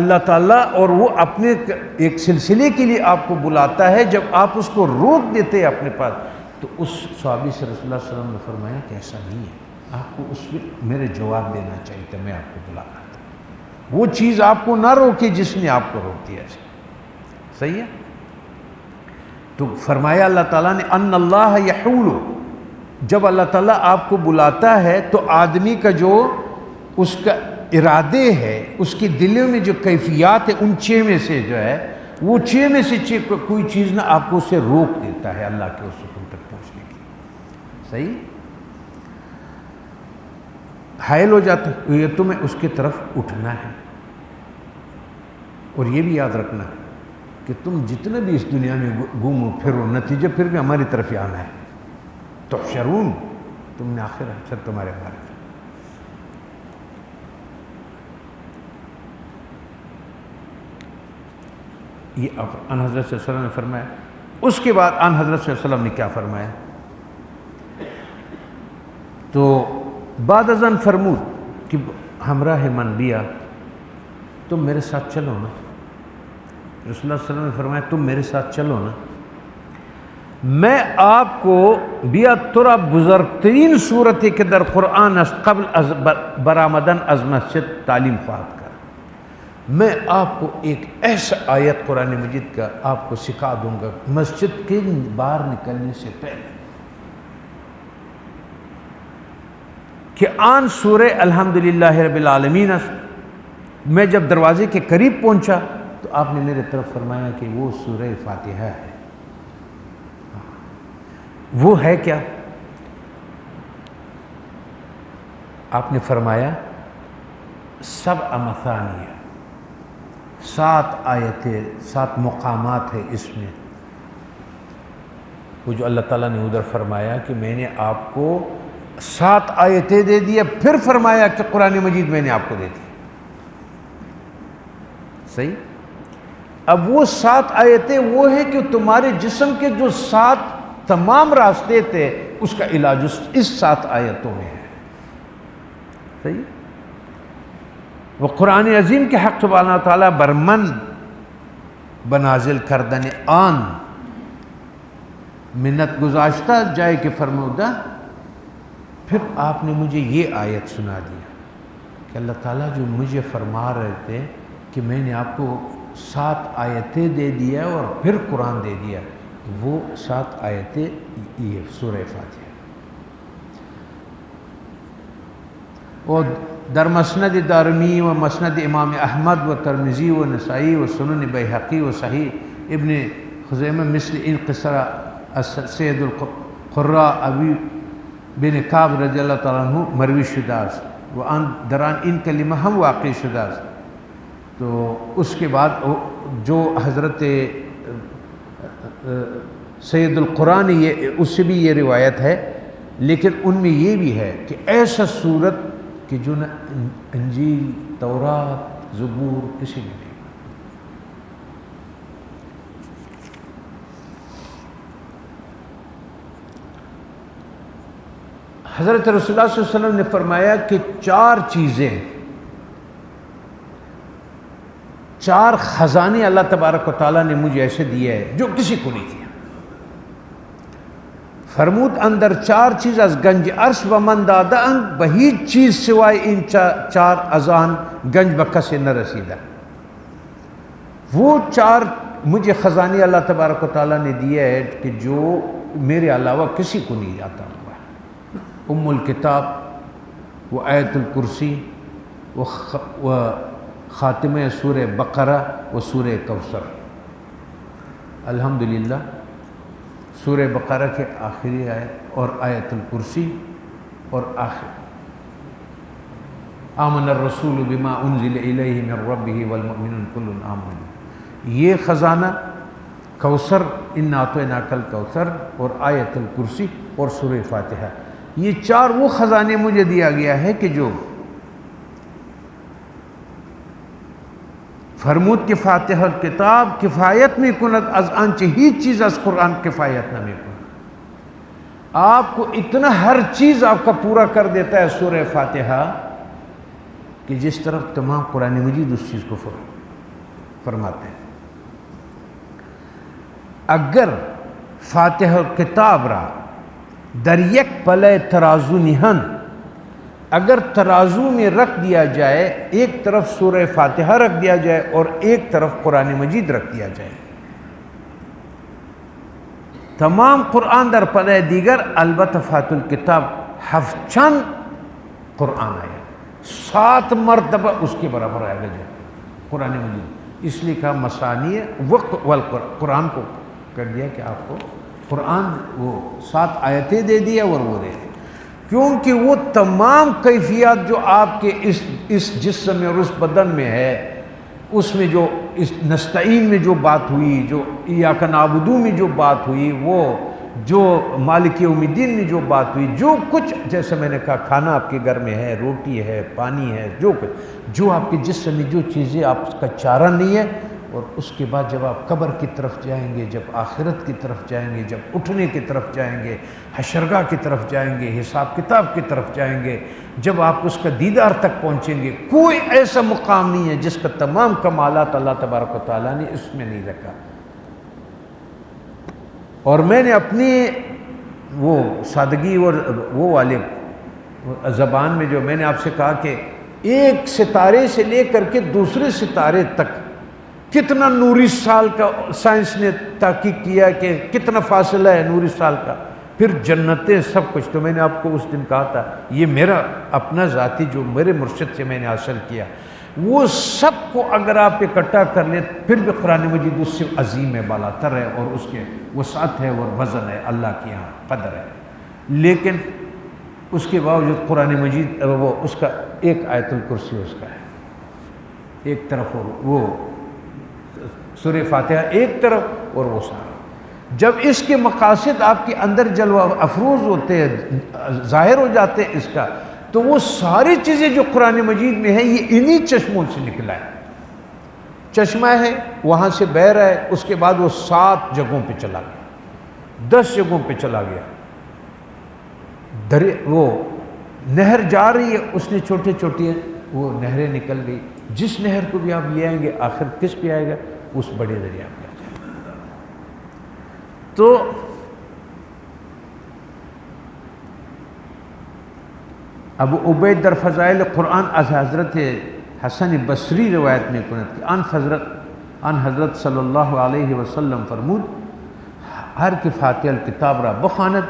Speaker 1: اللہ تعالیٰ اور وہ اپنے ایک سلسلے کے لیے آپ کو بلاتا ہے، جب آپ اس کو روک دیتے ہیں اپنے پاس، تو اس صحابی سے رسول اللہ صلی اللہ علیہ وسلم نے فرمایا کہ ایسا نہیں ہے، آپ کو اس میں میرے جواب دینا چاہیے تھا، میں آپ کو بلا رہا تھا. وہ چیز آپ کو نہ روکے جس نے آپ کو روک دیا. صحیح ہے. تو فرمایا اللہ تعالیٰ نے ان اللہ یحول، جب اللہ تعالیٰ آپ کو بلاتا ہے تو آدمی کا جو اس کا ارادے ہے، اس کے دلوں میں جو کیفیات ہے، ان 6 میں سے جو ہے وہ 6 میں سے کوئی چیز نہ آپ کو اسے روک دیتا ہے اللہ کے اس حکم تک پہنچنے کی. صحیح حائل ہو جاتا ہے، یہ تمہیں اس کی طرف اٹھنا ہے. اور یہ بھی یاد رکھنا کہ تم جتنا بھی اس دنیا میں گھومو پھرو، نتیجہ پھر بھی ہماری طرف ہی آنا ہے. تحشرون، تم نے آخر حشر تمہارے ہمارے طرف. یہ ان حضرت صلی اللہ علیہ وسلم نے فرمایا. اس کے بعد ان حضرت صلی اللہ علیہ وسلم نے کیا فرمایا؟ تو بعد ازن فرمود کہ ہمراہ من بیا، تم میرے ساتھ چلو نا. رسول اللہ صلی اللہ علیہ وسلم نے فرمایا تم میرے ساتھ چلو نا، میں آپ کو بیا ترا بزرگترین صورت کے در قرآن قبل از برآمدن از مسجد تعلیم خواہد کر. میں آپ کو ایک ایسا آیت قرآن مجید کا آپ کو سکھا دوں گا مسجد کے باہر نکلنے سے پہلے، کہ آن سورہ الحمدللہ رب العالمین. میں جب دروازے کے قریب پہنچا تو آپ نے میرے طرف فرمایا کہ وہ سورہ فاتحہ ہے. وہ ہے کیا؟ آپ نے فرمایا 7 مثانی، 7 آیتیں، 7 مقامات ہے اس میں. وہ جو اللہ تعالیٰ نے ادھر فرمایا کہ میں نے آپ کو 7 آیتیں دے دیا، پھر فرمایا کہ قرآن مجید میں نے آپ کو دے دی. صحیح. اب وہ 7 آیتیں وہ ہے کہ تمہارے جسم کے جو 7 تمام راستے تھے اس کا علاج اس 7 آیتوں میں ہے. صحیح. وہ قرآن عظیم کے حق سبحانہ تعالیٰ برمن بنازل کردن آن منت گزاشتہ جائے کہ فرمودہ. پھر آپ نے مجھے یہ آیت سنا دیا کہ اللہ تعالیٰ جو مجھے فرما رہے تھے کہ میں نے آپ کو 7 آیتیں دے دیا اور پھر قرآن دے دیا، وہ 7 آیتیں یہ سورہ فاتحہ. اور در مسند دارمی و مسند امام احمد و ترمذی و نسائی و سنن بیہقی و صحیح ابن خزیمہ مثل ان قصرہ سید القراء ابی بن کعب رضی اللہ تعالیٰ عنہ مروی شدہ است و دران ان کلمہ ہم واقع شدہ است. تو اس کے بعد جو حضرت سید القرآن یہ اس سے بھی یہ روایت ہے، لیکن ان میں یہ بھی ہے کہ ایسا صورت کہ جو نہ انجیل، تورات، زبور کسی میں نہیں. حضرت رسول اللہ صلی اللہ علیہ وسلم نے فرمایا کہ 4 چیزیں، 4 خزانے اللہ تبارک و تعالیٰ نے مجھے ایسے دیے ہیں جو کسی کو نہیں دیا. فرمود اندر 4 چیز از گنج عرش و من دادا ان بہیچ چیز سوائے ان 4 ازان گنج بکا سے نہ رسیدہ. وہ 4 مجھے خزانے اللہ تبارک و تعالیٰ نے دیے ہے کہ جو میرے علاوہ کسی کو نہیں آتا ہوا. ام الکتاب و آیت الکرسی و خاتمہ سورہ بقرہ و سورہ کوثر. الحمدللہ سورہ بقرہ کے آخری آیت اور آیت الکرسی اور آخر آمن الرسول بما انزل الیہ من ربہ والمؤمنون کل آمن. یہ خزانہ کوثر انا اعطیناک الکوثر اور آیت الکرسی اور سورہ فاتحہ، یہ 4 وہ خزانے مجھے دیا گیا ہے کہ جو فرمود کہ فاتحہ کتاب کفایت میں کند از آنچہ ہی چیز از قرآن کفایت نہ میں کند. آپ کو اتنا ہر چیز آپ کا پورا کر دیتا ہے سورہ فاتحہ کہ جس طرف تمام قرآن مجید اس چیز کو فرماتے ہیں. اگر فاتحہ کتاب را در یک پلے ترازو نہن، اگر ترازو میں رکھ دیا جائے، ایک طرف سورہ فاتحہ رکھ دیا جائے اور ایک طرف قرآن مجید رکھ دیا جائے، تمام قرآن در پلے دیگر البتہ فاتح الکتاب 7 قرآن آیا، 7 مرتبہ اس کے برابر آئے گا جو قرآن مجید، اس لیے کہا مثانی وقت قرآن کو کر دیا کہ آپ کو قرآن وہ 7 آیتیں دے دیا اور وہ دے دیا، کیونکہ وہ تمام کیفیات جو آپ کے اس جسم میں اور اس بدن میں ہے، اس میں جو اس نستعین میں جو بات ہوئی، جو ایاک نعبد میں جو بات ہوئی، وہ جو مالک یوم الدین میں جو بات ہوئی، جو کچھ جیسے میں نے کہا کھانا آپ کے گھر میں ہے، روٹی ہے، پانی ہے، جو کچھ جو آپ کے جسم میں جو چیزیں آپ کا چارہ نہیں ہے، اور اس کے بعد جب آپ قبر کی طرف جائیں گے، جب آخرت کی طرف جائیں گے، جب اٹھنے کی طرف جائیں گے، حشرگاہ کی طرف جائیں گے، حساب کتاب کی طرف جائیں گے، جب آپ اس کا دیدار تک پہنچیں گے، کوئی ایسا مقام نہیں ہے جس کا تمام کمالات اللہ تبارک و تعالیٰ نے اس میں نہیں رکھا۔ اور میں نے اپنی وہ سادگی اور وہ والے زبان میں جو میں نے آپ سے کہا کہ ایک ستارے سے لے کر کے دوسرے ستارے تک کتنا نوری سال کا سائنس نے تحقیق کیا کہ کتنا فاصلہ ہے نوری سال کا، پھر جنتیں سب کچھ، تو میں نے آپ کو اس دن کہا تھا یہ میرا اپنا ذاتی جو میرے مرشد سے میں نے حاصل کیا، وہ سب کو اگر آپ اکٹھا کر لیں پھر بھی قرآن مجید اس سے عظیم ہے، بالا تر ہے، اور اس کے وسعت ہے اور وزن ہے، اللہ کے یہاں قدر ہے، لیکن اس کے باوجود قرآن مجید وہ اس کا ایک آیت الکرسی اس کا ہے ایک طرف، اور وہ سورہ فاتحہ ایک طرف، اور وہ سارا جب اس کے مقاصد آپ کے اندر جلوہ افروز ہوتے ہیں، ظاہر ہو جاتے ہیں اس کا، تو وہ ساری چیزیں جو قرآن مجید میں ہیں یہ انہی چشموں سے نکلا ہے۔ چشمہ ہے وہاں سے بہہ رہا ہے، اس کے بعد وہ 7 جگہوں پہ چلا گیا، 10 جگہوں پہ چلا گیا، وہ نہر جا رہی ہے، اس نے چھوٹے چھوٹی وہ نہریں نکل گئی، جس نہر کو بھی آپ لے آئیں گے آخر کس پہ آئے گا؟ اس بڑے دریا پہ آ جائے گا۔ تو ابو عبید در فضائل قرآن از حضرت حسن بصری روایت میں کنت کی ان حضرت صلی اللہ علیہ وسلم فرمود ہر کی فاتح الکتاب را بخواند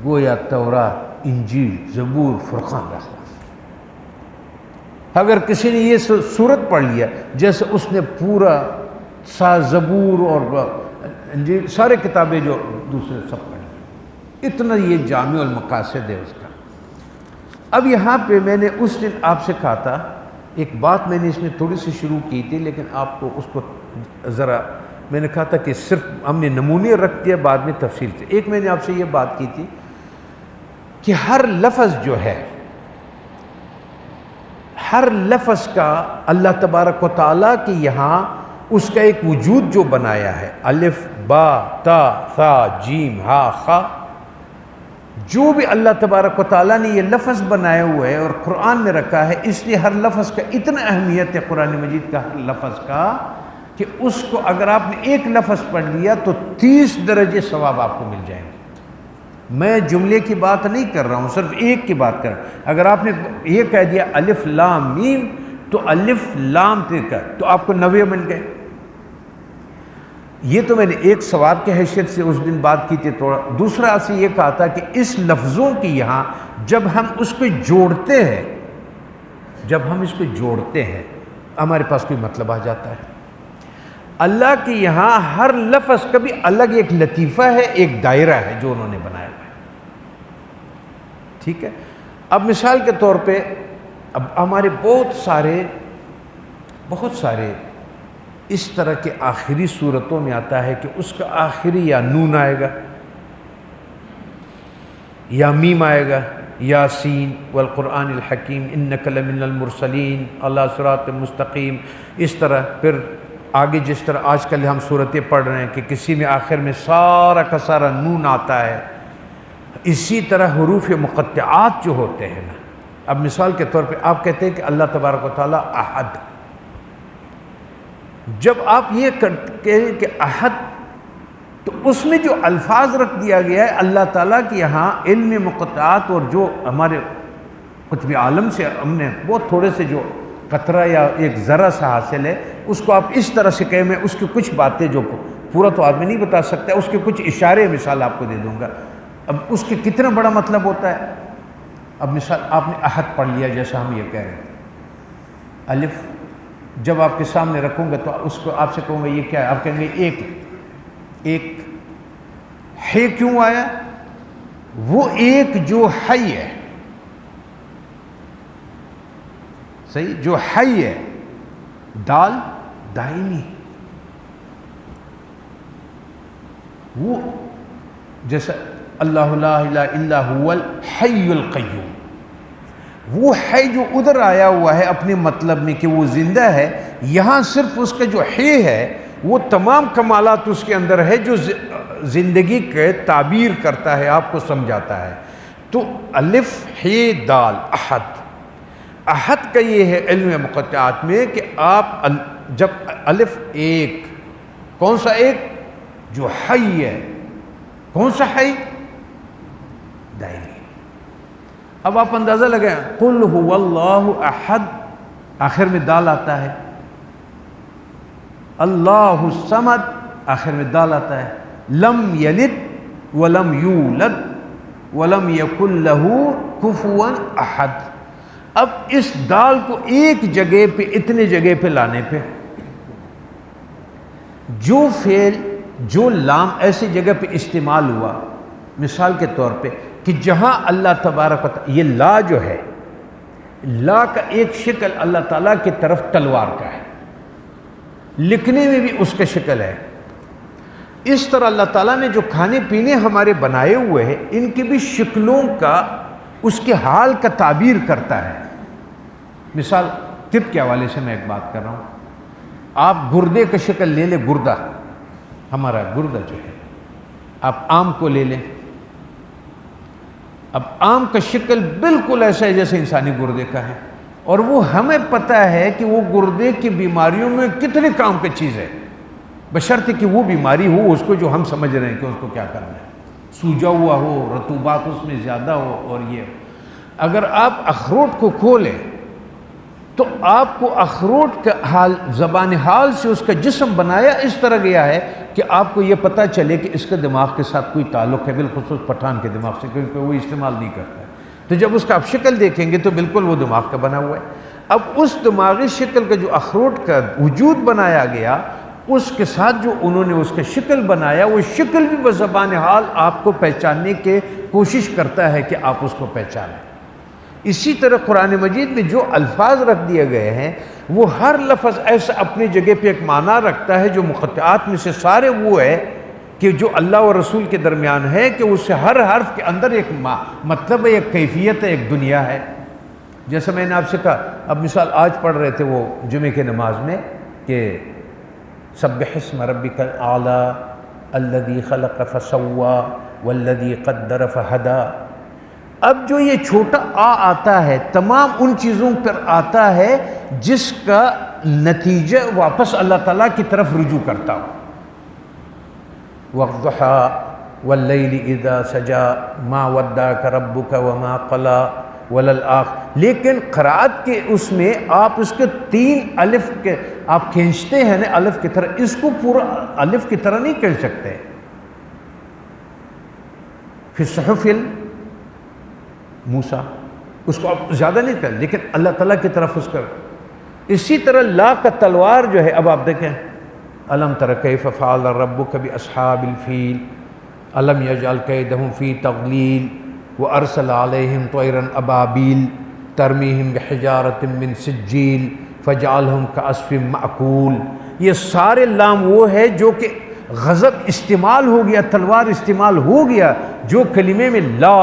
Speaker 1: گویا تورات، انجیل، زبور، فرقان را خواند۔ اگر کسی نے یہ سورت پڑھ لیا جیسے اس نے پورا زبور اور انجیل سارے کتابیں جو دوسرے سب پڑھ لی، اتنا یہ جامع المقاصد ہے اس کا۔ اب یہاں پہ میں نے اس دن آپ سے کہا تھا ایک بات، میں نے اس میں تھوڑی سی شروع کی تھی لیکن آپ کو اس کو ذرا میں نے کہا تھا کہ صرف ہم نے نمونے رکھ دیا، بعد میں تفصیل سے۔ ایک میں نے آپ سے یہ بات کی تھی کہ ہر لفظ جو ہے، ہر لفظ کا اللہ تبارک و تعالیٰ کے یہاں اس کا ایک وجود جو بنایا ہے، الف، با، تا، ثا، جیم، ہا، خا، جو بھی اللہ تبارک و تعالیٰ نے یہ لفظ بنایا ہوا ہے اور قرآن میں رکھا ہے، اس لیے ہر لفظ کا اتنا اہمیت ہے قرآن مجید کا ہر لفظ کا کہ اس کو اگر آپ نے ایک لفظ پڑھ لیا تو 30 درجے ثواب آپ کو مل جائیں گے۔ میں جملے کی بات نہیں کر رہا ہوں، صرف ایک کی بات کر رہا ہوں۔ اگر آپ نے یہ کہہ دیا الف لام میم تو الف لام تو آپ کو 90 مل گئے۔ یہ تو میں نے ایک ثواب کی حیثیت سے اس دن بات کی تھی تھوڑا۔ دوسرا آپ سے یہ کہا تھا کہ اس لفظوں کی یہاں جب ہم اس کو جوڑتے ہیں ہمارے پاس کوئی مطلب آ جاتا ہے۔ اللہ کے یہاں ہر لفظ کا بھی الگ ایک لطیفہ ہے، ایک دائرہ ہے جو انہوں نے بنایا ہوا ہے، ٹھیک ہے۔ اب مثال کے طور پہ اب ہمارے بہت سارے اس طرح کے آخری صورتوں میں آتا ہے کہ اس کا آخری یا نون آئے گا یا میم آئے گا، یاسین والقرآن الحکیم انک لمن المرسلین اللہ صراط مستقیم، اس طرح۔ پھر آگے جس طرح آج کل ہم صورتیں پڑھ رہے ہیں کہ کسی میں آخر میں سارا کا سارا نون آتا ہے، اسی طرح حروف مقطعات جو ہوتے ہیں نا، اب مثال کے طور پہ آپ کہتے ہیں کہ اللہ تبارک و تعالیٰ احد، جب آپ یہ کہتے ہیں کہ احد تو اس میں جو الفاظ رکھ دیا گیا ہے اللہ تعالیٰ کے یہاں علم مقطعات اور جو ہمارے قطب عالم سے ہم نے بہت تھوڑے سے جو قطرہ یا ایک ذرہ سا حاصل ہے، اس کو آپ اس طرح سے کہیں، میں اس کی کچھ باتیں جو پورا تو آدمی نہیں بتا سکتا، اس کے کچھ اشارے مثال آپ کو دے دوں گا۔ اب اس کے کتنا بڑا مطلب ہوتا ہے۔ اب مثال آپ نے احد پڑھ لیا جیسا ہم یہ کہہ رہے ہیں، الف جب آپ کے سامنے رکھوں گا تو اس کو آپ سے کہوں گا یہ کیا ہے، آپ کہیں گے ایک ایک ہے کیوں آیا؟ وہ ایک جو حی ہے، صحیح، جو حی ہے، دال دائمی، وہ جیسا اللہ لا الہ الا هو الحی القیوم، وہ ہے جو ادھر آیا ہوا ہے اپنے مطلب میں کہ وہ زندہ ہے، یہاں صرف اس کا جو ہے وہ تمام کمالات اس کے اندر ہے جو زندگی کے تعبیر کرتا ہے، آپ کو سمجھاتا ہے۔ تو الف ہے دال احد، احد کا یہ ہے علم مقطعات میں کہ آپ جب الف ایک، کون سا ایک؟ جو حی ہے، کون سا حی؟ دائمی۔ اب آپ اندازہ لگائیں، قل هو اللہ احد، آخر میں دال آتا ہے، اللہ الصمد، آخر میں دال آتا ہے، لم یلد ولم یولد ولم یکن لہ کفوا احد۔ اب اس دال کو ایک جگہ پہ، اتنے جگہ پہ لانے پہ، جو فعل جو لام ایسی جگہ پہ استعمال ہوا، مثال کے طور پہ کہ جہاں اللہ تبارک و تعالی، یہ لا جو ہے، لا کا ایک شکل اللہ تعالیٰ کی طرف تلوار کا ہے، لکھنے میں بھی اس کا شکل ہے۔ اس طرح اللہ تعالیٰ نے جو کھانے پینے ہمارے بنائے ہوئے ہیں، ان کی بھی شکلوں کا، اس کے حال کا تعبیر کرتا ہے۔ مثال طب کے حوالے سے میں ایک بات کر رہا ہوں، آپ گردے کا شکل لے لیں، گردہ، ہمارا گردہ جو ہے، آپ آم کو لے لیں، اب آم کا شکل بالکل ایسا ہے جیسے انسانی گردے کا ہے، اور وہ ہمیں پتہ ہے کہ وہ گردے کی بیماریوں میں کتنے کام کی چیز ہے، بشرطے کہ وہ بیماری ہو اس کو جو ہم سمجھ رہے ہیں کہ اس کو کیا کرنا ہے، سوجا ہوا ہو، رطوبات اس میں زیادہ ہو، اور یہ اگر آپ اخروٹ کو کھولیں تو آپ کو اخروٹ کا حال، زبان حال سے اس کا جسم بنایا اس طرح گیا ہے کہ آپ کو یہ پتہ چلے کہ اس کا دماغ کے ساتھ کوئی تعلق ہے، بالخصوص پٹھان کے دماغ سے، کیونکہ وہ استعمال نہیں کرتا ہے۔ تو جب اس کا آپ شکل دیکھیں گے تو بالکل وہ دماغ کا بنا ہوا ہے۔ اب اس دماغی شکل کا جو اخروٹ کا وجود بنایا گیا، اس کے ساتھ جو انہوں نے اس کا شکل بنایا، وہ شکل بھی بزبان حال آپ کو پہچاننے کی کوشش کرتا ہے کہ آپ اس کو پہچانیں۔ اسی طرح قرآن مجید میں جو الفاظ رکھ دیے گئے ہیں، وہ ہر لفظ ایسا اپنی جگہ پہ ایک معنی رکھتا ہے، جو مقطعات میں سے سارے وہ ہے کہ جو اللہ و رسول کے درمیان ہے، کہ اس سے ہر حرف کے اندر ایک مطلب ہے، ایک کیفیت ہے، ایک دنیا ہے۔ جیسا میں نے آپ سے کہا، اب مثال آج پڑھ رہے تھے وہ جمعے کے نماز میں کہ سبح اسم ربک الاعلی الذی خلق فسوی والذی قدر فہدی۔ اب جو یہ چھوٹا آتا ہے، تمام ان چیزوں پر آتا ہے جس کا نتیجہ واپس اللہ تعالیٰ کی طرف رجوع کرتا ہو۔ وَالضُّحَىٰ وَاللَّيْلِ إِذَا سَجَىٰ مَا وَدَّعَكَ رَبُّكَ وَمَا قَلَىٰ وَلَلْآخِرَةُ۔ لیکن قرأت کے اس میں آپ اس کے 3 الف کے آپ کھینچتے ہیں نا الف کی طرح، اس کو پورا الف کی طرح نہیں کھینچ سکتے۔ فی الصحف موسیٰ، اس کو آپ زیادہ نہیں کر، لیکن اللہ تعالیٰ کی طرف اس کا۔ اسی طرح لا کا تلوار جو ہے، اب آپ دیکھیں، الم تر کیف فعل ربک باصحاب الفیل الم یجعل کیدہم فی تضلیل وارسل علیہم طیرا ابابیل ترمیہم بحجارۃ من سجیل فجعلہم کعصف مأکول۔ یہ سارے لام وہ ہے جو کہ غضب استعمال ہو گیا، تلوار استعمال ہو گیا، جو کلمے میں لا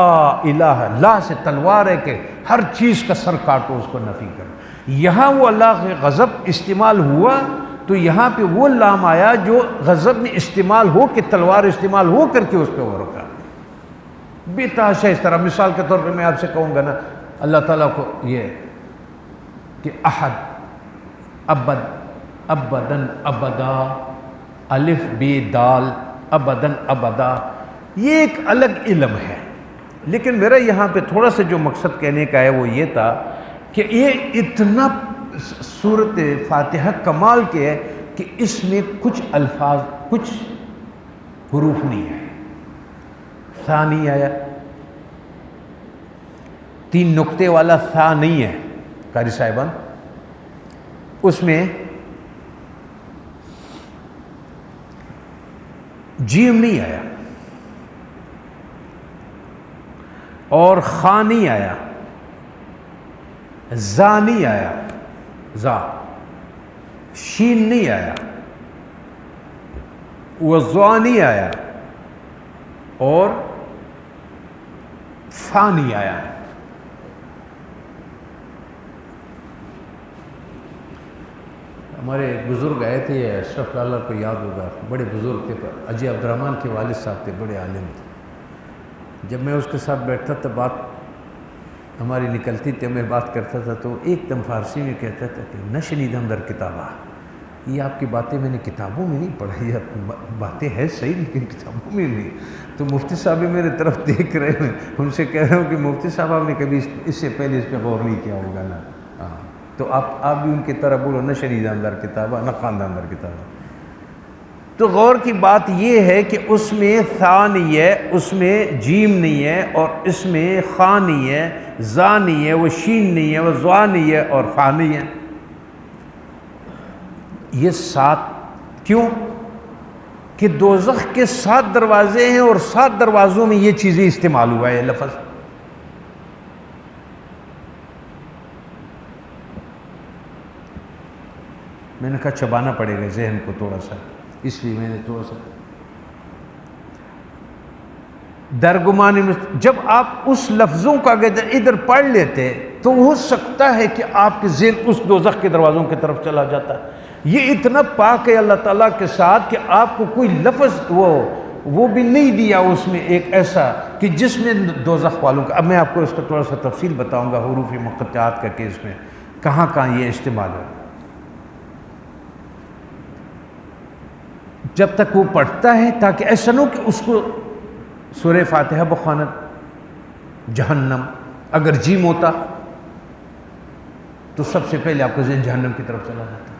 Speaker 1: الہ، لا سے تلوار ہے کہ ہر چیز کا سر کاٹو، اس کو نفی کرو۔ یہاں وہ اللہ کے غضب استعمال ہوا تو یہاں پہ وہ لام آیا جو غضب میں استعمال ہو کے، تلوار استعمال ہو کر کے اس پہ وہ رکا۔ بے تحاشا اس طرح، مثال کے طور پہ میں آپ سے کہوں گا نا، اللہ تعالیٰ کو یہ کہ احد، ابد، ابدن ابدا، الف بے دال، ابدن ابدا، یہ ایک الگ علم ہے۔ لیکن میرا یہاں پہ تھوڑا سا جو مقصد کہنے کا ہے وہ یہ تھا کہ یہ اتنا سورۃ فاتحہ کمال کے ہے کہ اس میں کچھ الفاظ، کچھ حروف نہیں ہے، ثا نہیں آیا، 3 نقطے والا ثا نہیں ہے، قاری صاحبان اس میں جیم نہیں آیا اور خا نہیں آیا، زا نہیں آیا، زا شین نہیں آیا، وضوا نہیں آیا اور فا نہیں آیا۔ ہمارے ایک بزرگ آئے تھے، اشرف لالہ کو یاد ہوگا، بڑے بزرگ تھے، اجی عبد الرحمن کے والد صاحب تھے، بڑے عالم تھے۔ جب میں اس کے ساتھ بیٹھتا تھا، بات ہماری نکلتی تھی، میں بات کرتا تھا تو ایک دم فارسی میں کہتا تھا کہ نشنیدم در کتابہ، یہ آپ کی باتیں میں نے کتابوں میں نہیں پڑھی، آپ کی باتیں ہیں صحیح لیکن کتابوں میں نہیں۔ تو مفتی صاحب بھی میرے طرف دیکھ رہے ہیں، ان سے کہہ رہا ہوں کہ مفتی صاحب آپ نے کبھی اس سے پہلے اس پہ غور نہیں کیا ہوگا نا؟ ہاں، تو آپ بھی ان کی طرح بولو نہ شنیدم در کتابہ نہ خواندہ در کتابہ۔ تو غور کی بات یہ ہے کہ اس میں ثا نہیں ہے، اس میں جیم نہیں ہے، اور اس میں خا نہیں ہے، زا نہیں ہے، وہ شین نہیں ہے، وہ زوا نہیں ہے اور فا نہیں ہے۔ یہ 7 کیوں؟ کہ دوزخ کے 7 دروازے ہیں اور 7 دروازوں میں یہ چیزیں استعمال ہوا ہے لفظ۔ میں نے کہا چبانا پڑے گا ذہن کو تھوڑا سا، اس لیے میں نے تھوڑا سا درگمانی میں، جب آپ اس لفظوں کا اگر ادھر پڑھ لیتے تو ہو سکتا ہے کہ آپ کے ذہن اس دوزخ کے دروازوں کی طرف چلا جاتا ہے۔ یہ اتنا پاک ہے اللہ تعالیٰ کے ساتھ کہ آپ کو کوئی لفظ وہ بھی نہیں دیا اس میں ایک ایسا کہ جس میں دوزخ والوں کا۔ اب میں آپ کو اس کا تھوڑا سا تفصیل بتاؤں گا حروف مقطعات کا، کیس میں کہاں کہاں یہ استعمال ہے۔ جب تک وہ پڑھتا ہے تاکہ ایسا نہ ہو کہ اس کو سورہ فاتحہ بخواند جہنم، اگر جیم ہوتا تو سب سے پہلے آپ کا ذہن جہنم کی طرف چلا جاتا۔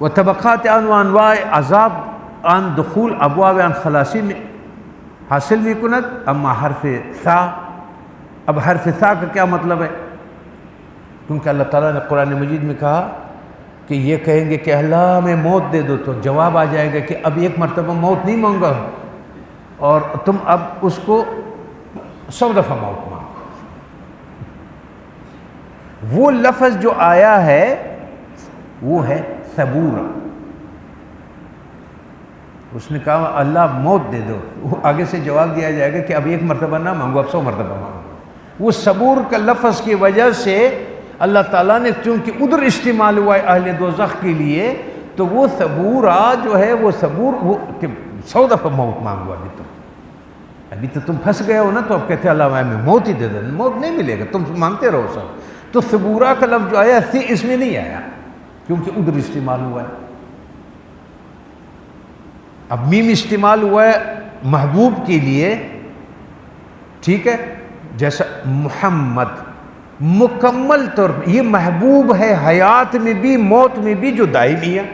Speaker 1: وطبقات عن وانواع عذاب عن دخول ابواب عن خلاصی میں حاصل بھی کند۔ اما حرف ثا، اب حرف ثا کا کیا مطلب ہے؟ کیونکہ اللہ تعالیٰ نے قرآن مجید میں کہا کہ یہ کہیں گے کہ اللہ میں موت دے دو، تو جواب آ جائے گا کہ اب ایک مرتبہ موت نہیں مانگا اور تم اب اس کو 100 دفعہ موت مانگو۔ وہ لفظ جو آیا ہے وہ ہے صبورا۔ اس نے کہا اللہ موت دے دو، وہ آگے سے جواب دیا جائے گا کہ اب ایک مرتبہ نہ مانگو، اب 100 مرتبہ مانگو۔ وہ صبور کا لفظ کی وجہ سے اللہ تعالیٰ نے چونکہ ادھر استعمال ہوا ہے اہل دوزخ کے لیے، تو وہ صبورا جو ہے وہ صبور، وہ کہ 100 دفعہ موت مانگو، ابھی تو تم پھنس گئے ہو نا، تو اب کہتے ہیں اللہ میں موت ہی دے دیں، موت نہیں ملے گا، تم مانگتے رہو سب۔ تو صبورا کا لفظ جو آیا اس میں نہیں آیا کیونکہ ادھر استعمال ہوا ہے۔ اب میم استعمال ہوا ہے محبوب کے لیے، ٹھیک ہے، جیسا محمد مکمل طور پر یہ محبوب ہے، حیات میں بھی موت میں بھی، جو دائمی ہے۔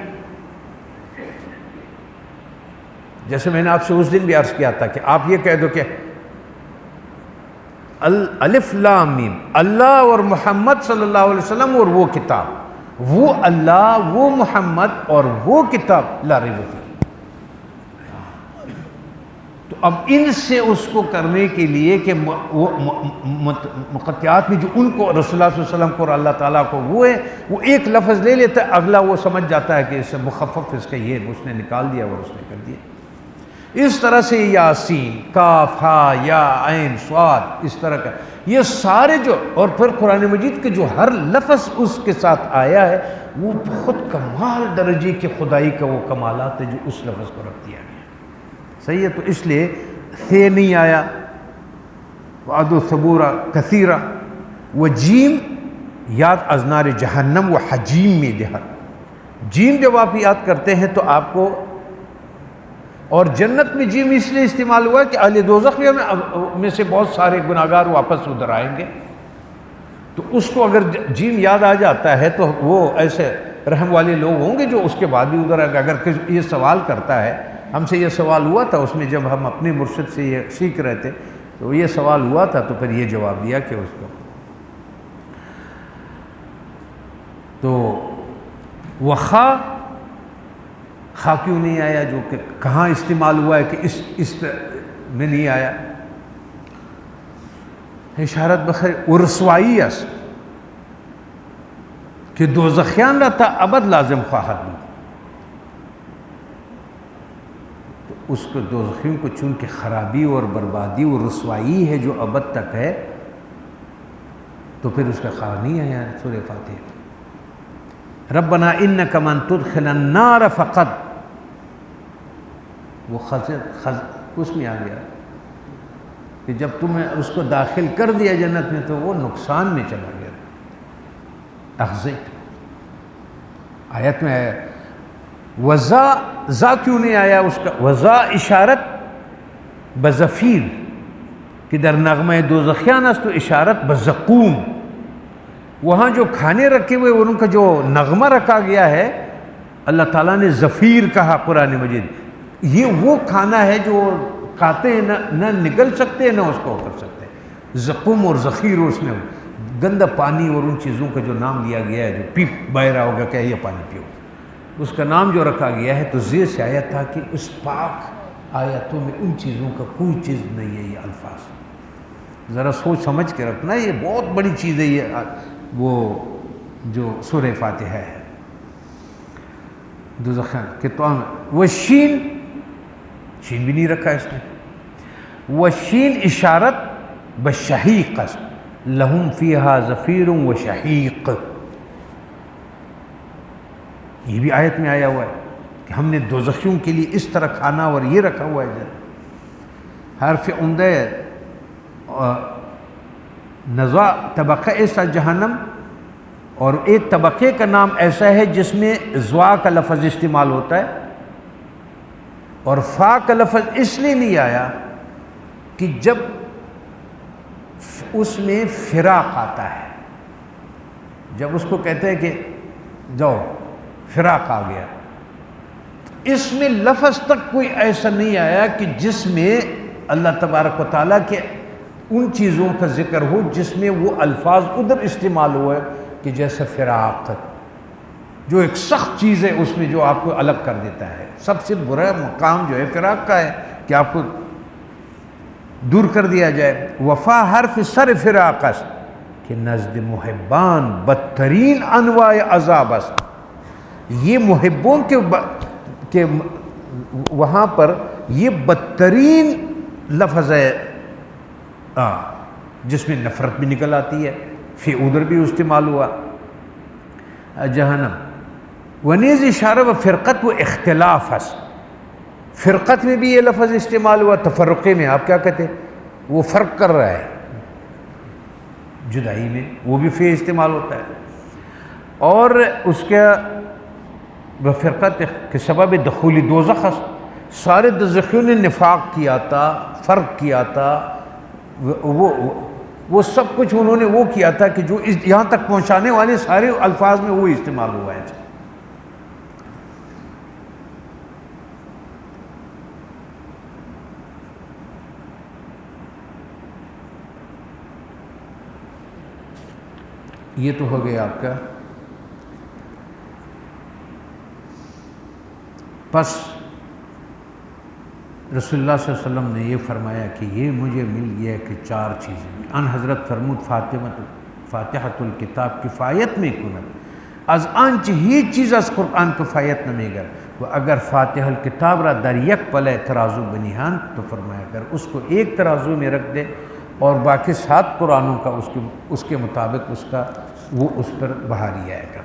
Speaker 1: جیسے میں نے آپ سے اس دن بھی عرض کیا تھا کہ آپ یہ کہہ دو کہ الف لام میم، اللہ اور محمد صلی اللہ علیہ وسلم اور وہ کتاب، وہ اللہ، وہ محمد اور وہ کتاب لا ریب فیہ۔ تو اب ان سے اس کو کرنے کے لیے کہ وہ مقطعات میں جو ان کو رسول اللہ صلی اللہ علیہ وسلم کو اور اللہ تعالیٰ کو وہ ہے، وہ ایک لفظ لے لیتا ہے، اگلا وہ سمجھ جاتا ہے کہ اس سے مخفف اس کا یہ اس نے نکال دیا اور اس نے کر دیا۔ اس طرح سے یاسین، کاف، ہا، یا، عین، صاد، اس طرح کا یہ سارے جو، اور پھر قرآن مجید کے جو ہر لفظ اس کے ساتھ آیا ہے وہ بہت کمال درجے کے خدائی کا وہ کمالات ہے جو اس لفظ کو رکھ دیا گیا۔ صحیح ہے، تو اس لیے سے نہیں آیا، وعدو صبورا کثیرہ، وہ جیم یاد ازنار جہنم و حجیم میں دہر۔ جیم جب آپ یاد کرتے ہیں تو آپ کو، اور جنت میں جیم اس لیے استعمال ہوا کہ اہل دوزخ میں سے بہت سارے گناہگار واپس ادھر آئیں گے، تو اس کو اگر جیم یاد آ جاتا ہے تو وہ ایسے رحم والے لوگ ہوں گے جو اس کے بعد بھی ادھر آئے گا۔ اگر یہ سوال کرتا ہے، ہم سے یہ سوال ہوا تھا اس میں جب ہم اپنے مرشد سے یہ سیکھ رہے تھے، تو یہ سوال ہوا تھا تو پھر یہ جواب دیا کہ اس کو تو وخا خا کیوں نہیں آیا، جو کہ کہاں استعمال ہوا ہے کہ اس میں نہیں آیا؟ اشارت بخیر ورسوائی است کہ دوزخیان رہتا ابد لازم خواہد بھی، تو اس کو دوزخیوں کو چونکہ خرابی اور بربادی اور رسوائی ہے جو ابد تک ہے، تو پھر اس کا خواہ نہیں آیا سورہ فاتحہ۔ ربنا انک من تدخل النار فقد، وہ اس میں آ گیا کہ جب تمہیں اس کو داخل کر دیا جنت میں تو وہ نقصان میں چلا گیا، اخزیت۔ آیت میں ہے وزا کیوں نہیں آیا اس کا؟ وزا اشارت بزفیر کہ در نغمہ دوزخیان است، تو اشارت بزقوم، وہاں جو کھانے رکھے ہوئے ان کا جو نغمہ رکھا گیا ہے، اللہ تعالیٰ نے زفیر کہا قرآن مجید۔ یہ وہ کھانا ہے جو کھاتے ہیں نہ نگل سکتے نہ اس کو کر سکتے۔ زقوم اور ذخیر، اس نے گندا پانی اور ان چیزوں کا جو نام لیا گیا ہے، جو پی بہ رہا ہوگا کہ یہ پانی پیو، اس کا نام جو رکھا گیا ہے، تو زیر سے آیا تھا کہ اس پاک آیتوں میں ان چیزوں کا کوئی چیز نہیں ہے۔ یہ الفاظ ذرا سوچ سمجھ کے رکھنا، یہ بہت بڑی چیز ہے یہ وہ جو سورہ فاتحہ ہے۔ دوزخیان کہ تو وہ شین بھی نہیں رکھا اس نے، وہ شین اشارت بشہیق لہم فیہا زفیر و شہیق، یہ بھی آیت میں آیا ہوا ہے کہ ہم نے دوزخیوں کے لیے اس طرح کھانا اور یہ رکھا ہوا ہے۔ حرف عمدہ نزا طبقہ ایسا جہنم، اور ایک طبقے کا نام ایسا ہے جس میں زوا کا لفظ استعمال ہوتا ہے، اور فا کا لفظ اس لیے نہیں آیا کہ جب اس میں فراق آتا ہے، جب اس کو کہتے ہیں کہ جاؤ فراق آ گیا، اس میں لفظ تک کوئی ایسا نہیں آیا کہ جس میں اللہ تبارک و تعالیٰ کے ان چیزوں کا ذکر ہو جس میں وہ الفاظ ادھر استعمال ہوئے، کہ جیسے فراق جو ایک سخت چیز ہے، اس میں جو آپ کو الگ کر دیتا ہے۔ سب سے برا مقام جو ہے فراق کا ہے کہ آپ کو دور کر دیا جائے۔ وفا حرف سر فراق است کہ نزد محبان بدترین انواع عذاب است، یہ محبوں کے وہاں پر یہ بدترین لفظ ہے جس میں نفرت بھی نکل آتی ہے، پھر ادھر بھی استعمال ہوا جہنم۔ ونیز اشارہ و فرقت و اختلاف است، فرقت میں بھی یہ لفظ استعمال ہوا، تفرقے میں آپ کیا کہتے ہیں، وہ فرق کر رہا ہے، جدائی میں وہ بھی فی استعمال ہوتا ہے۔ اور اس کے فرقت کے سبب دخول دوزخ است، سارے دوزخیوں نے نفاق کیا تھا، فرق کیا تھا، وہ سب کچھ انہوں نے وہ کیا تھا کہ جو یہاں تک پہنچانے والے سارے الفاظ میں وہ استعمال ہوا ہے۔ یہ تو ہو گیا آپ کا۔ پس رسول اللہ صلی اللہ علیہ وسلم نے یہ فرمایا کہ یہ مجھے مل گیا کہ چار چیزیں، ان حضرت فرمود فاتحۃ الکتاب کفایت میں کنت از آنچ ہی چیز از قرآن کفایت نمیگر، وہ اگر فاتح الکتاب را در یک پلے ترازو بنیہان، تو فرمایا اگر اس کو ایک ترازو میں رکھ دے اور باقی 7 قرآنوں کا اس کے مطابق وہ اس پر بھاری آئے گا۔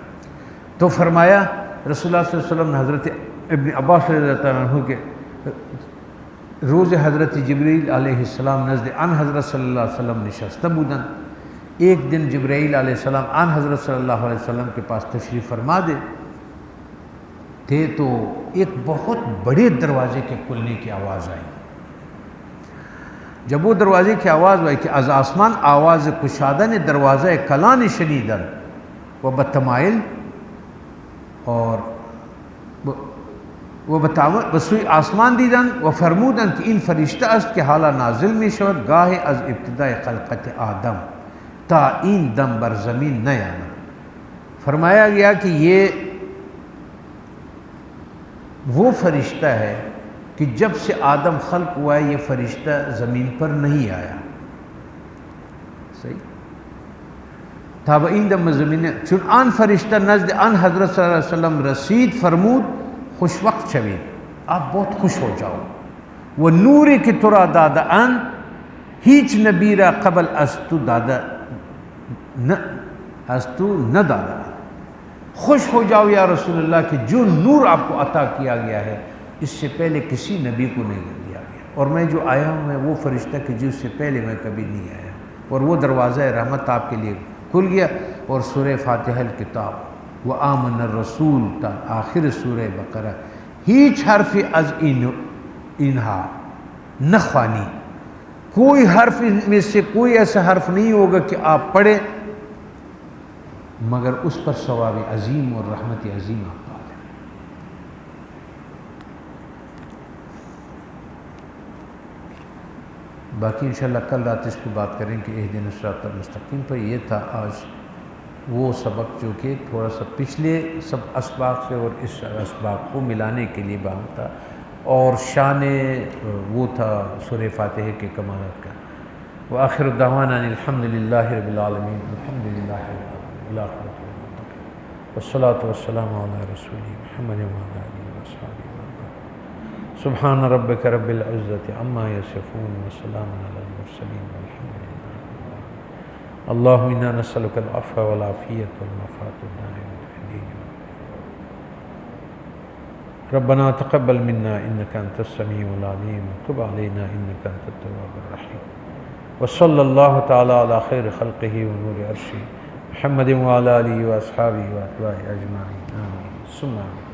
Speaker 1: تو فرمایا رسول اللہ صلی اللہ علیہ وسلم نے حضرت ابن عباس رضی اللہ عنہ کے روز حضرت جبریل علیہ السلام نزد ان حضرت صلی اللہ علیہ وسلم نشسته بودن، ایک دن جبرائیل علیہ السلام ان حضرت صلی اللہ علیہ وسلم کے پاس تشریف فرما دے تھے، تو ایک بہت بڑے دروازے کے کھلنے کی آواز آئی۔ جب وہ دروازے کی آواز آئی کہ از آسمان آواز کشادہ نے دروازہ کلان شنیدن و بتمائل، اور وہ بسوی آسمان دیدن و فرمودن کہ این فرشتہ است کہ حالا نازل می شود گاہ از ابتداء خلقت آدم تا این دم بر زمین نیامد، فرمایا گیا کہ یہ وہ فرشتہ ہے کہ جب سے آدم خلق ہوا ہے یہ فرشتہ زمین پر نہیں آیا. صحیح تابعین دم زمین چون آن فرشتہ نزد آن حضرت صلی اللہ علیہ وسلم رسید فرمود خوش وقت شوید، آپ بہت خوش ہو جاؤ. وہ نوری کی ترا دادا ان ہیچ نبیرہ قبل استو دادا نہ دادا، خوش ہو جاؤ یا رسول اللہ کہ جو نور آپ کو عطا کیا گیا ہے اس سے پہلے کسی نبی کو نہیں دیا گیا، اور میں جو آیا ہوں میں وہ فرشتہ کہ جس سے پہلے میں کبھی نہیں آیا. اور وہ دروازہ رحمت آپ کے لیے کھل گیا. اور سورہ فاتحہ الکتاب وآمن الرسول تا آخر سورہ بقرہ ہیچ حرف از انہا نخوانی، کوئی حرف میں سے کوئی ایسا حرف نہیں ہوگا کہ آپ پڑھیں مگر اس پر ثواب عظیم اور رحمت عظیم آپ پا لیں. باقی انشاءاللہ کل رات اس پہ بات کریں کہ اہدنا الصراط المستقیم پر. یہ تھا آج وہ سبق جو کہ تھوڑا سا پچھلے سب اسباق سے اور اس اسباق کو ملانے کے لیے بام تھا، اور شان وہ تھا سورہ فاتحہ کے کمالات کا. وآخر دعوانا الحمدللہ رب العالمین الحمدللہ رب العالمین والصلاة والسلام علی رسول محمد وعلی آلہ وصحبہ وسلم. سبحان ربک رب العزت عما یصفون وسلام علی المرسلین والحمد للہ رب العالمین. اللہم انا نسألک العفو والعافیۃ والمعافاۃ الدائمۃ فی الدین والدنیا. ربنا تقبل منا انک انت السمیع العلیم وتب علینا انک انت التواب الرحیم. وصلی اللہ تعالی علی خیر خلقہ ونور عرشہ محمد وعلی آلہ واصحابہ واتباعہ اجمعین آمین ثم آمین.